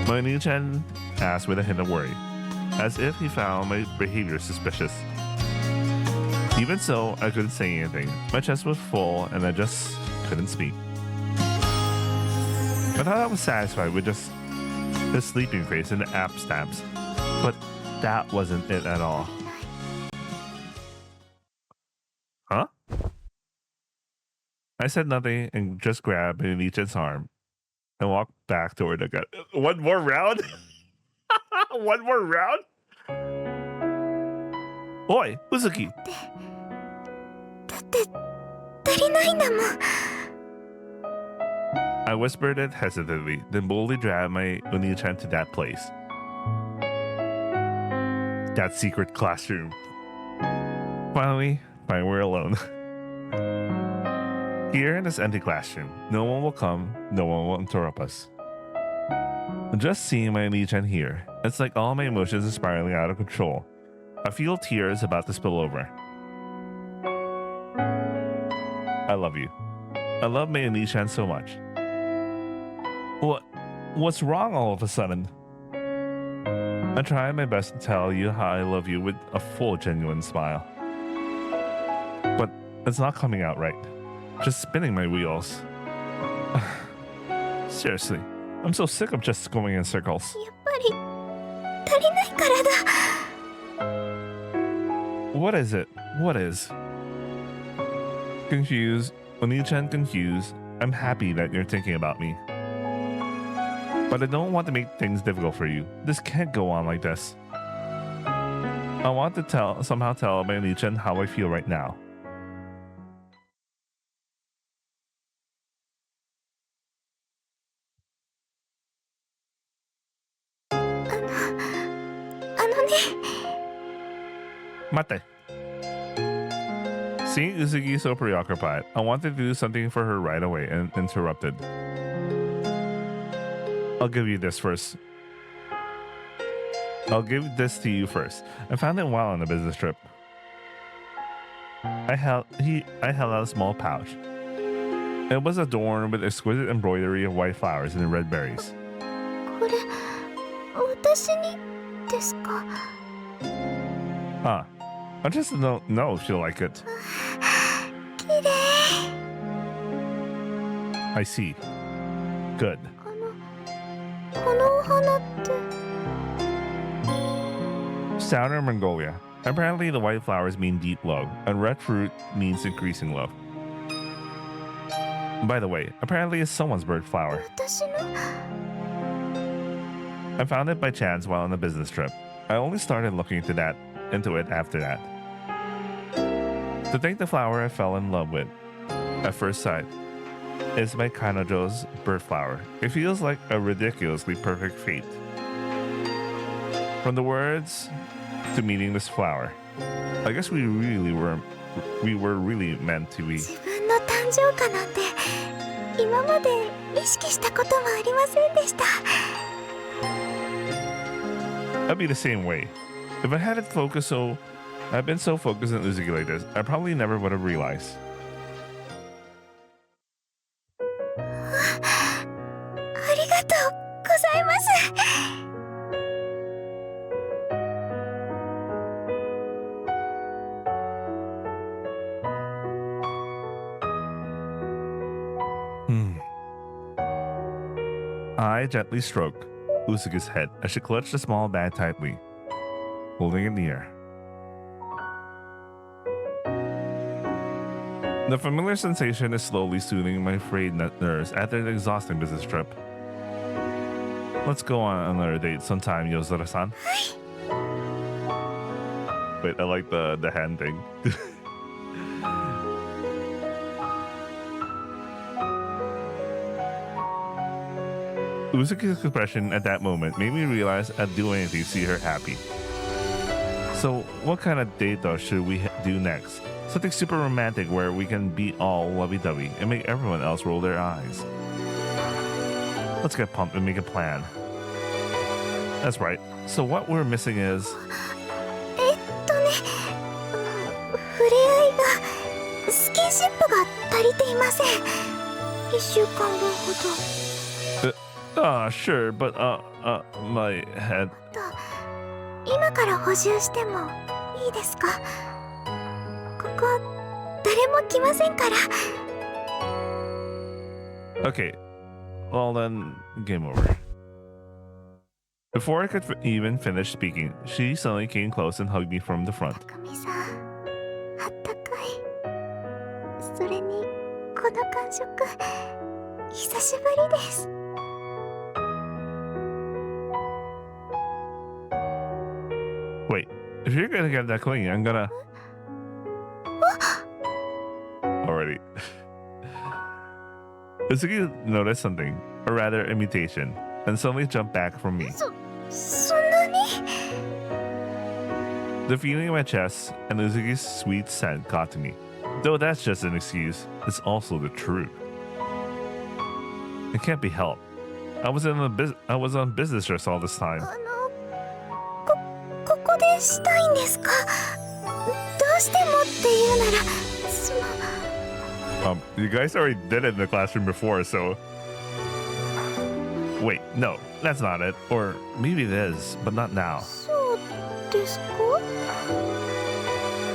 My Nichan asked with a hint of worry, as if he found my behavior suspicious. Even so, I couldn't say anything. My chest was full and I just couldn't speak. I thought I was satisfied with just the sleeping face and the app stamps, but that wasn't it at all. Huh? I said nothing and just grabbed Nichan's arm and walked back toward the gun. One more round? One more round? Oi, Uzuki! だって足りないんだもん。 I whispered it hesitantly, then boldly dragged my Oni-chan to that place. That secret classroom. Finally, we're alone. Here in this empty classroom, no one will come, no one will interrupt us. Just seeing my Oni-chan here, it's like all my emotions are spiraling out of control. I feel tears about to spill over. I love you. I love my Oni-chan so much. What's wrong all of a sudden? I try my best to tell you how I love you with a full, genuine smile. But it's not coming out right. Just spinning my wheels. Seriously, I'm so sick of just going in circles. やっぱり足りないからだ。 What is it? What is? Confused, Oni-chan confused. I'm happy that you're thinking about me. But I don't want to make things difficult for you. This can't go on like this. I want to somehow tell my Oni-chan how I feel right now. Mate. Seeing Uzuki so preoccupied, I wanted to do something for her right away and interrupted. I'll give you this first. I'll give this to you first. I found it while on a business trip. I held out a small pouch. It was adorned with exquisite embroidery of white flowers and red berries. これ私にですか？ Huh. I just don't know if you'll like it. 綺麗。 I see. Good. このお花って。 Southern Mongolia. Apparently, the white flowers mean deep love, and red fruit means increasing love. By the way, apparently it's someone's bird flower. 私の。 I found it by chance while on a business trip. I only started looking into it after that. To think the flower I fell in love with at first sight is my Kanojo's bird flower. It feels like a ridiculously perfect fate. From the words to meeting this flower, I guess we were really meant to be. 自分の誕生花なんて今まで意識したこともありませんでした。 I'd be the same way. If I hadn't I've been so focused on Uzuki like this, I probably never would have realized. ありがとうございます。 I gently stroked Uzuki's head as she clutched the small bag tightly, holding it near. The familiar sensation is slowly soothing my frayed nerves after an exhausting business trip. Let's go on another date sometime, Yozora-san. Wait, I like the hand thing. Uzuki's expression at that moment made me realize I'd do anything to see her happy. So, what kind of date though should we do next? Something super romantic where we can be all lovey-dovey and make everyone else roll their eyes. Let's get pumped and make a plan. That's right. So what we're missing is... 触れ合いがスキンシップが足りていません。1週間分ほど。Sure, but my head. 今から補充してもいいですか？ここ誰も来ませんから。Okay, well then, game over. Before I could even finish speaking, she suddenly came close and hugged me from the front. 匠さん、あったかい。それにこの感触、久しぶりです。Wait, if you're gonna get that clingy, I'm gonna... Already. Uzuki noticed something, or rather a mutation, and suddenly jumped back from me. そんなに？ The feeling in my chest and Uzuki's sweet scent got to me. Though that's just an excuse, it's also the truth. It can't be helped. I was on business trips all this time. ここでしたいんですか？どうしてもっていうなら、You guys already did it in the classroom before, so... Wait, no, that's not it. Or maybe it is, but not now. そうですか？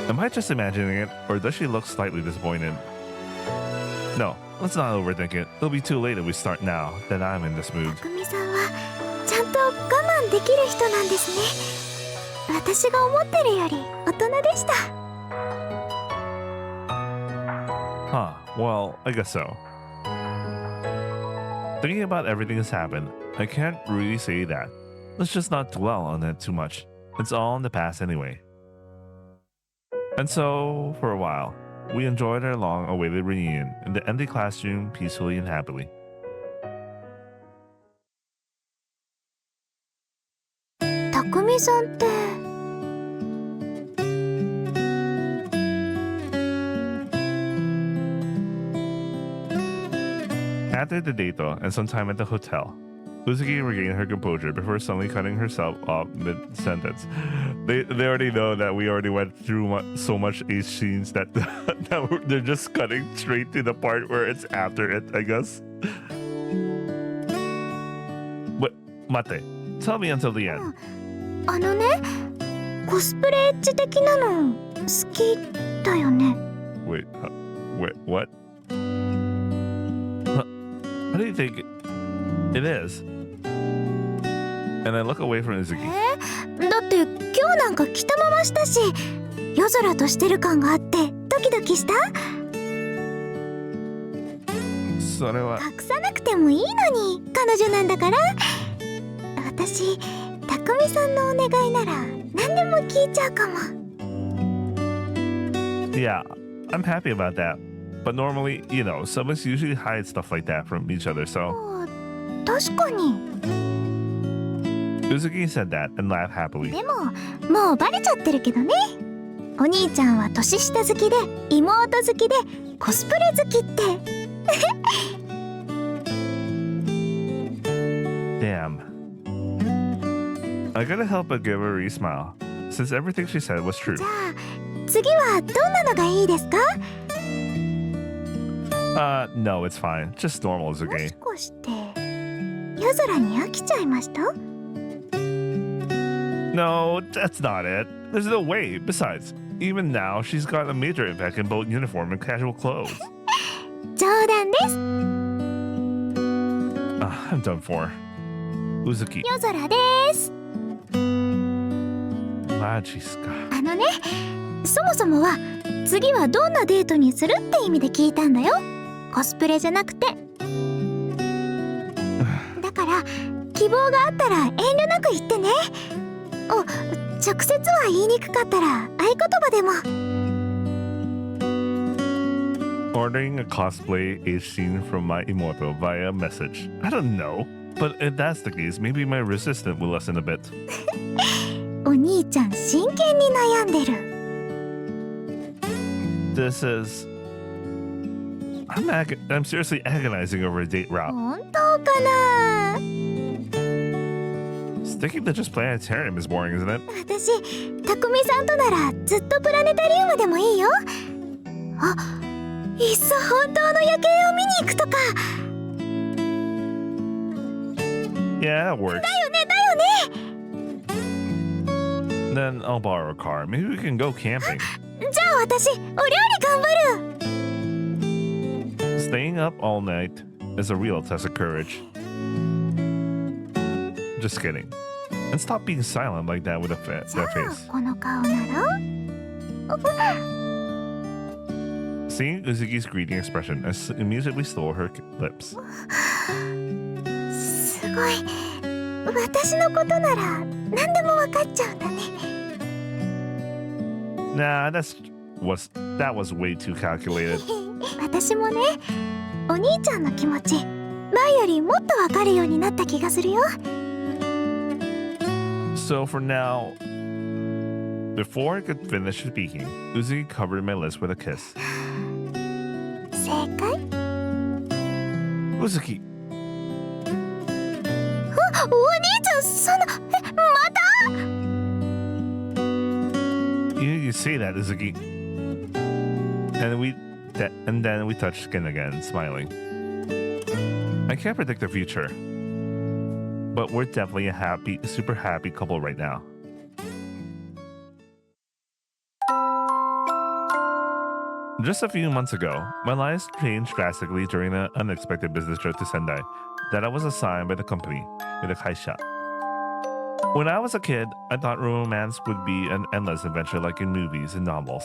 Am I just imagining it, or does she look slightly disappointed? No, let's not overthink it. It'll be too late if we start now that I'm in this mood. 匠さんはちゃんと我慢できる人なんですね。私が思ってるより大人でした。Huh, well, I guess so. Thinking about everything that's happened, I can't really say that. Let's just not dwell on it too much. It's all in the past anyway. And so, for a while, we enjoyed our long-awaited reunion in the empty classroom peacefully and happily. Takumiさんって。After the date though, and some time at the hotel, Uzuki regained her composure before suddenly cutting herself off mid-sentence. They already know that we already went through so much age scenes that, they're just cutting straight to the part where it's after it, I guess. But, Mate, tell me until the end. あのね、コスプレエッジ的なの好きだよね。Wait, what? How do you think it is? And I look away from Uzuki. だって今日なんか着たまましたし、夜空としてる感があってドキドキした？それは隠さなくてもいいのに、彼女なんだから。私、匠さんのお願いなら何でも聞いちゃうかも。Yeah, I'm happy about that. But normally, you know, someone's usually hide stuff like that from each other, so... 確かに。Uzuki said that and laughed happily. でも、もうバレちゃってるけどね。お兄ちゃんは年下好きで、妹好きで、コスプレ好きって。Damn. I couldn't help but give her a wee smile, since everything she said was true. じゃあ、次はどんなのがいいですか？ No, it's fine. Just normal is も okay. しかして夜空に飽きちゃいました？ No, that's not it. There's no way. Besides, even now, she's got a major impact in both uniform and casual clothes. 冗談です。 I'm done for. Uzuki. 夜空です。マジっすか。あのね、そもそもは次はどんなデートにするって意味で聞いたんだよ。コスプレじゃなくて。だから希望があったら遠慮なく言ってね。直接は言いにくかったら合言葉でも。Ordering a cosplay age scene from my imoto via message. I don't know. But if that's the case, maybe my resistance will lessen a bit. お兄ちゃん真剣に悩んでる。This is... I'm seriously agonizing over a date route. 本当かな？ Sticking to just planetarium is boring, isn't it? 私、匠さんとならずっとプラネタリウムでもいいよ。あ、いっそ本当の夜景を見に行くとか。that works. Then I'll borrow a car. Maybe we can go camping. じゃあ私お料理頑張る。 Staying up all night is a real test of courage. Just kidding. And stop being silent like that with that face. この顔なら Seeing Uzuki's greeting expression, I immediately stole her lips. すごい。私のことなら何でも分かっちゃうんだね。 Nah, that was way too calculated. 私もね、お兄ちゃんの気持ち前よりもっと分かるようになった気がするよ。 So for now, before I could finish speaking, Uzuki covered my lips with a kiss. 正解？ Uzuki, お兄ちゃんそのまた？ you say that, Uzuki. And then we touched skin again, smiling. I can't predict the future, but we're definitely a super happy couple right now. Just a few months ago, my life changed drastically during an unexpected business trip to Sendai that I was assigned by the company, with the Kaisha. When I was a kid, I thought romance would be an endless adventure like in movies and novels,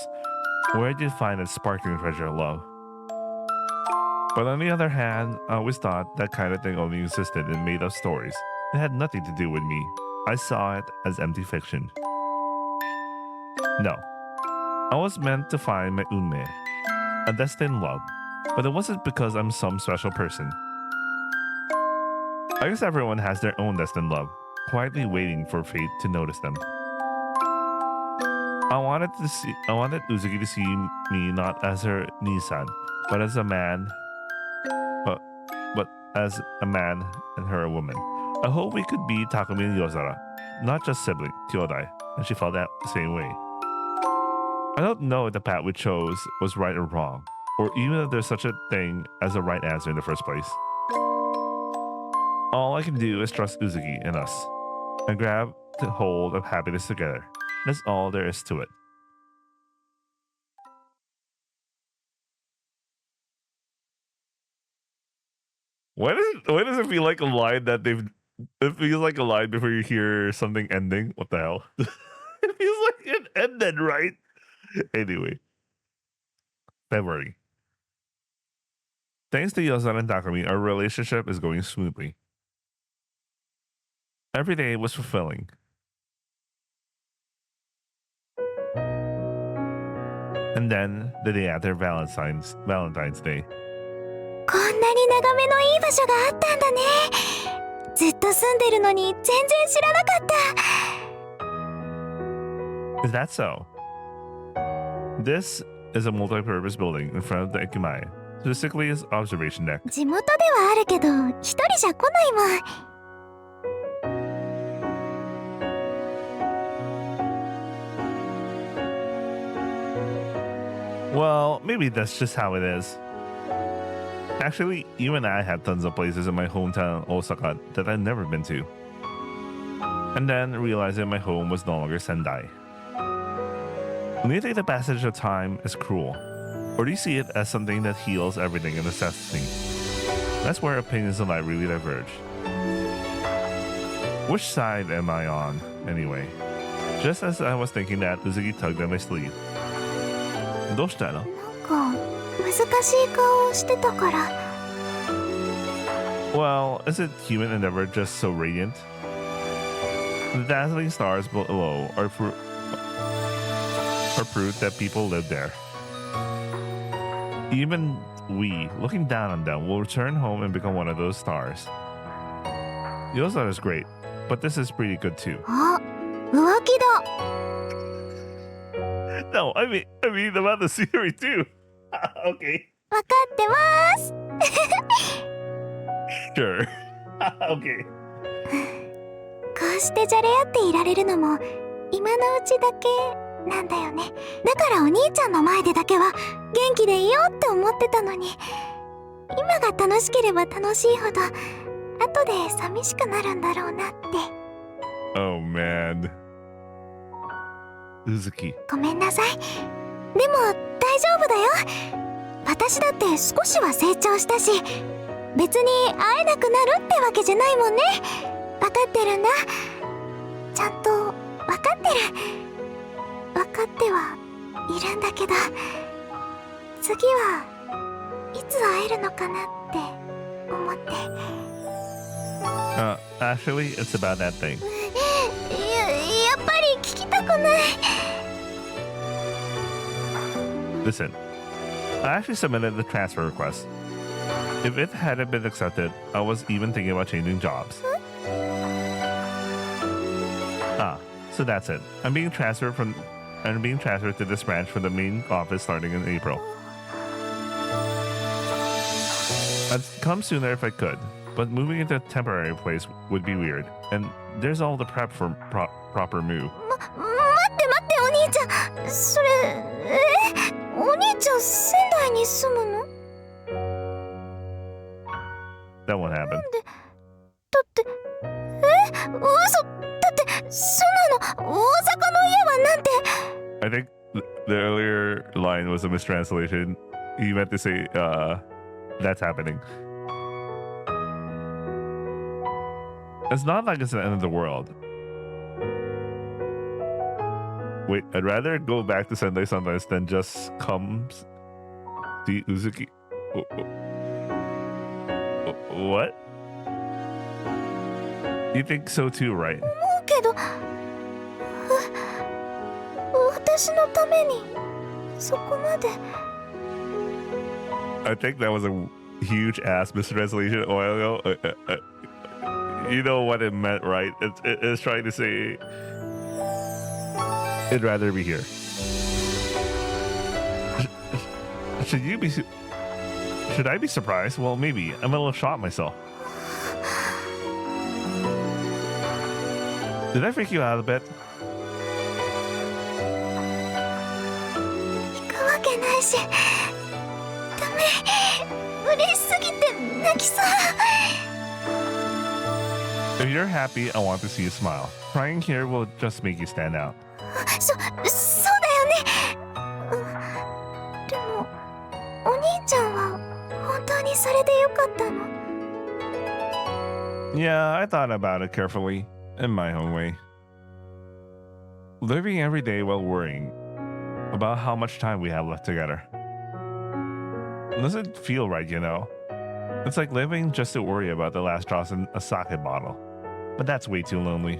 where I did find a sparkling treasure of love. But on the other hand, I always thought that kind of thing only existed in made-up stories. It had nothing to do with me. I saw it as empty fiction. No. I was meant to find my unme, a destined love, but it wasn't because I'm some special person. I guess everyone has their own destined love, quietly waiting for fate to notice them. I wanted Uzuki to see me not as her Nisan, but as a man, but as a man and her a woman. I hope we could be Takumi and Yozara, not just sibling, kyodai, and she felt that the same way. I don't know if the path we chose was right or wrong, or even if there's such a thing as a right answer in the first place. All I can do is trust Uzuki and us, and grab the hold of happiness together. That's all there is to it. Why does it feel like a line that it feels like a line before you hear something ending? What the hell? It feels like it ended, right? Anyway. February. Thanks to Yozan and Takumi, our relationship is going smoothly. Every day was fulfilling. And then the day after Valentine's Day. こんなに眺めのいい場所があったんだね。ずっと住んでるのに全然知らなかった。 Is that so? This is a multi-purpose building in front of the Ikimae. Specifically its observation deck. 地元ではあるけど一人じゃ来ないもん。 Well, maybe that's just how it is. Actually, even I have tons of places in my hometown, Osaka, that I've never been to. And then realizing my home was no longer Sendai. Do you think the passage of time is cruel? Or do you see it as something that heals everything in necessity? That's where opinions in life really diverge. Which side am I on, anyway? Just as I was thinking that, Uzuki tugged at my sleeve. どうしたの? なんか難しい顔をしてたから。 Well, isn't human endeavor just so radiant? The dazzling stars below are proof that people live there. Even we, looking down on them, will return home and become one of those stars. Yozara is great, but this is pretty good too. あ、浮気だ。 No, I mean about the scenery too. Okay. わかってます。 Sure. Okay. こうしてじゃれ合っていられるのも今のうちだけなんだよね。だからお兄ちゃんの前でだけは元気でいようって思ってたのに、今が楽しければ楽しいほど後後で寂しくなるんだろうなって。 Oh man. Uzuki. ごめんなさい。でも大丈夫だよ。私だって少しは成長したし、別に会えなくなるってわけじゃないもんね。分かってるんだ。ちゃんと分かってる。分かってはいるんだけど、次はいつ会えるのかなって思って。Actually, it's about that thing. やっぱり聞きたくない。 Listen, I actually submitted the transfer request. If it hadn't been accepted, I was even thinking about changing jobs. So that's it. I'm being transferred to this branch for the main office starting in April. I'd come sooner if I could, but moving into a temporary place would be weird. And there's all the prep for proper move. 待ってお兄ちゃん、それお兄ちゃん仙台に住むの？ That won't happen. だって嘘だってそんなの大阪の家はなんて。 I think the earlier line was a mistranslation. He meant to say, that's happening. It's not like it's the end of the world. Wait, I'd rather go back to Sendai sometimes than just come see Uzuki. What? You think so too, right? 思うけど、私のためにそこまで。 I think that was a huge ass mistranslation a while ago. You know what it meant, right? It's trying to say it'd rather be here. Should I be surprised? Well, maybe. I'm a little shocked myself. Did I freak you out a bit? 行くわけないし。ダメ。嬉しすぎて泣きそう。 If you're happy, I want to see you smile. Crying here will just make you stand out. そうだよね。でもお兄ちゃんは本当にそれでよかったの？ Yeah, I thought about it carefully, in my own way. Living every day while worrying about how much time we have left together. It doesn't feel right, you know? It's like living just to worry about the last drops in a sake bottle. But that's way too lonely.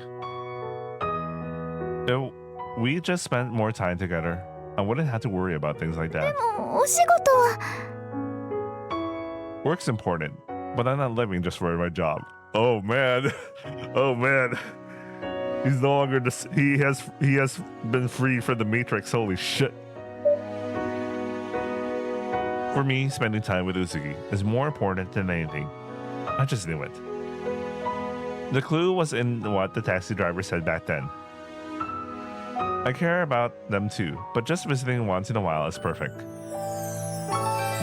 If we just spent more time together, I wouldn't have to worry about things like で that. もお仕事は。 Work's important, but I'm not living just for my job. Oh man. Oh man. He's no longer he has been freed from the Matrix. Holy shit. For me, spending time with Uzuki is more important than anything. I just knew it. The clue was in what the taxi driver said back then. I care about them too, but just visiting once in a while is perfect.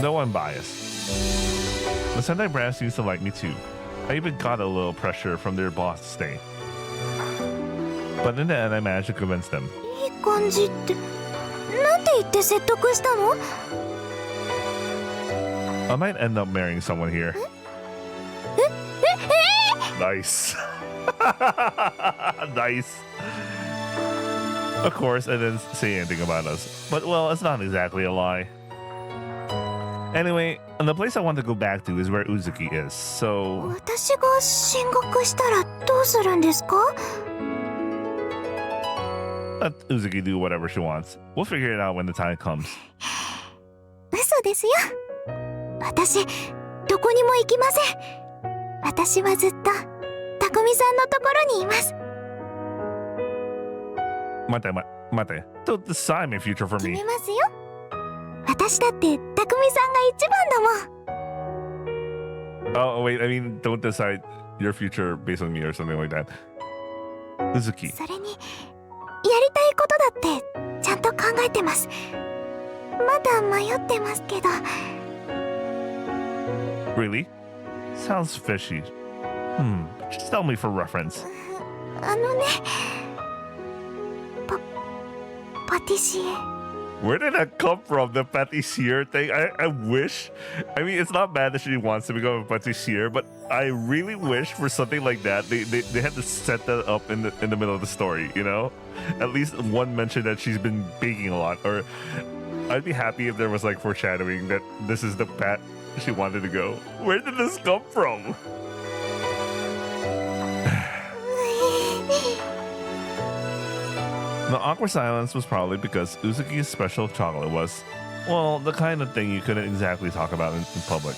No unbiased. The Sendai branch used to like me too. I even got a little pressure from their boss to stay. But in the end, I managed to convince them. いい感じって。なんて言って説得したの？ I might end up marrying someone here. Nice. Nice. Of course, I didn't say anything about us. But, well, it's not exactly a lie. Anyway, the place I want to go back to is where Uzuki is, so... 私が進学したらどうするんですか？ Let Uzuki do whatever she wants. We'll figure it out when the time comes. 嘘ですよ。私どこにも行きません。私はずっと匠さんのところにいます。 Mate. Don't decide my future for 決 me. めますよ。私だって匠さんが一番だもん。 Oh, wait, I mean, don't decide your future based on me or something like that. Uzuki. それにやりたいことだってちゃんと考えてます。まだ迷ってますけど。 Really? Sounds fishy. Just tell me for reference. あのねパティシエ Where did that come from? The patissier thing? I wish. I mean, it's not bad that she wants to become a patissier, but I really wish for something like that. They had to set that up in the middle of the story, you know? At least one mention that she's been baking a lot. Or I'd be happy if there was like foreshadowing that this is the path she wanted to go. Where did this come from? The awkward silence was probably because Uzuki's special chocolate was, well, the kind of thing you couldn't exactly talk about in public.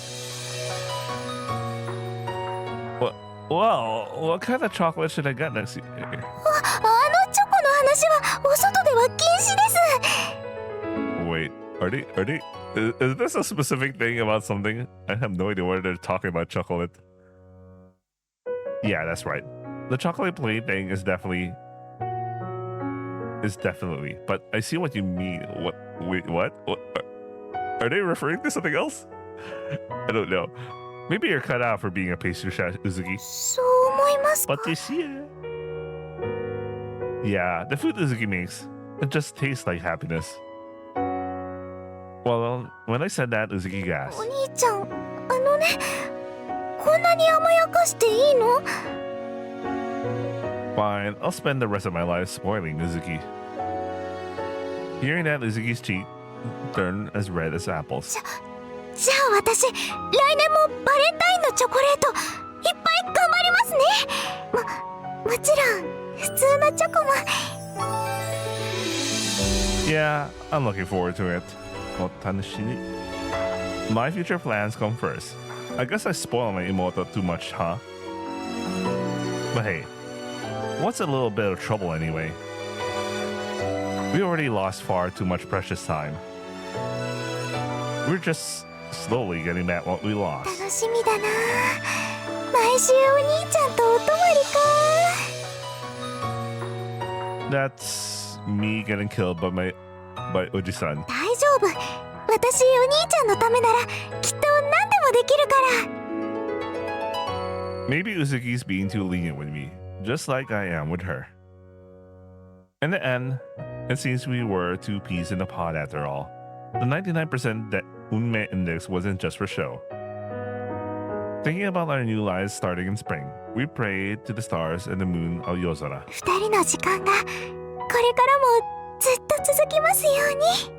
Well, what kind of chocolate should I get next year? あのチョコの話はお外では禁止です Wait, are they? Is this a specific thing about something? I have no idea what they're talking about chocolate. Yeah, that's right. The chocolate plate thing is definitely. But I see what you mean. What? Wait, what? Are they referring to something else? I don't know. Maybe you're cut out for being a pastry chef, Uzuki. そう思いますか But this year. Yeah, the food Uzuki makes, it just tastes like happiness. Well, when I said that, Uzuki お gasped. 兄ちゃんあのねこんなに甘やかしていいの Fine, I'll spend the rest of my life spoiling Uzuki. Hearing that, Uzuki's cheek turned as red as apples. じゃあ私来年もバレンタインのチョコレートいっぱい頑張りますねもちろん普通のチョコも Yeah, I'm looking forward to it. My future plans come first. I guess I spoil my Imoto too much, huh? But hey, what's a little bit of trouble anyway? We already lost far too much precious time. We're just slowly getting back what we lost. 楽しみだな毎週お兄ちゃんとお泊まりか That's me getting killed by Oji-san. 大丈夫私お兄ちゃんのためならきっと何でもできるから Maybe Uzuki's being too lenient with me, just like I am with her. In the end, it seems we were two peas in a pod after all. The 99% that Unme index wasn't just for show. Thinking about our new lives starting in spring, we prayed to the stars and the moon of Yozora. 二人の時間がこれからもずっと続きますように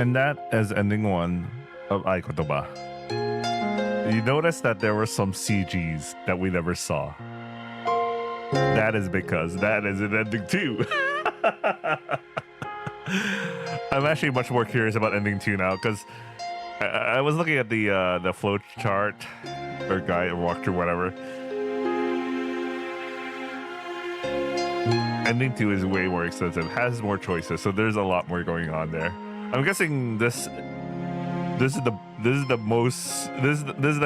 And that is ending 1 of Aikotoba. You notice that there were some CGs that we never saw. That is because that is an ending 2. I'm actually much more curious about ending 2 now because I was looking at the flow chart or guide or walkthrough, whatever. Ending 2 is way more extensive, has more choices, so there's a lot more going on there. I'm guessing this is the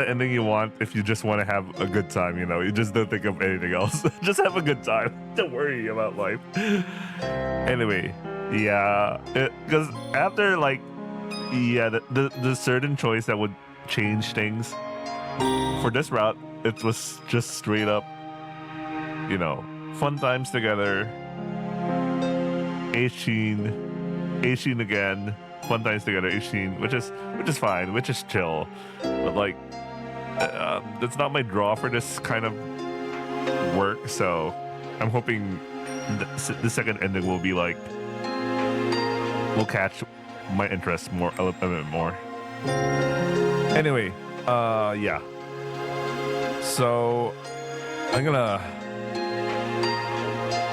ending you want if you just want to have a good time, you know. You just don't think of anything else. Just have a good time. Don't worry about life. Anyway, yeah, because after like, yeah, the certain choice that would change things for this route, it was just straight up, you know, fun times together. Aishin again, fun times together. Aishin, which is fine, which is chill, but like, that's not my draw for this kind of work. So I'm hoping the second ending will be like, will catch my interest more, a bit more. Anyway, yeah. So I'm gonna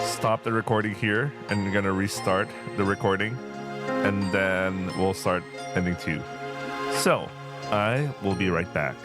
stop the recording here and I'm gonna restart the recording, and then we'll start ending 2. So I will be right back.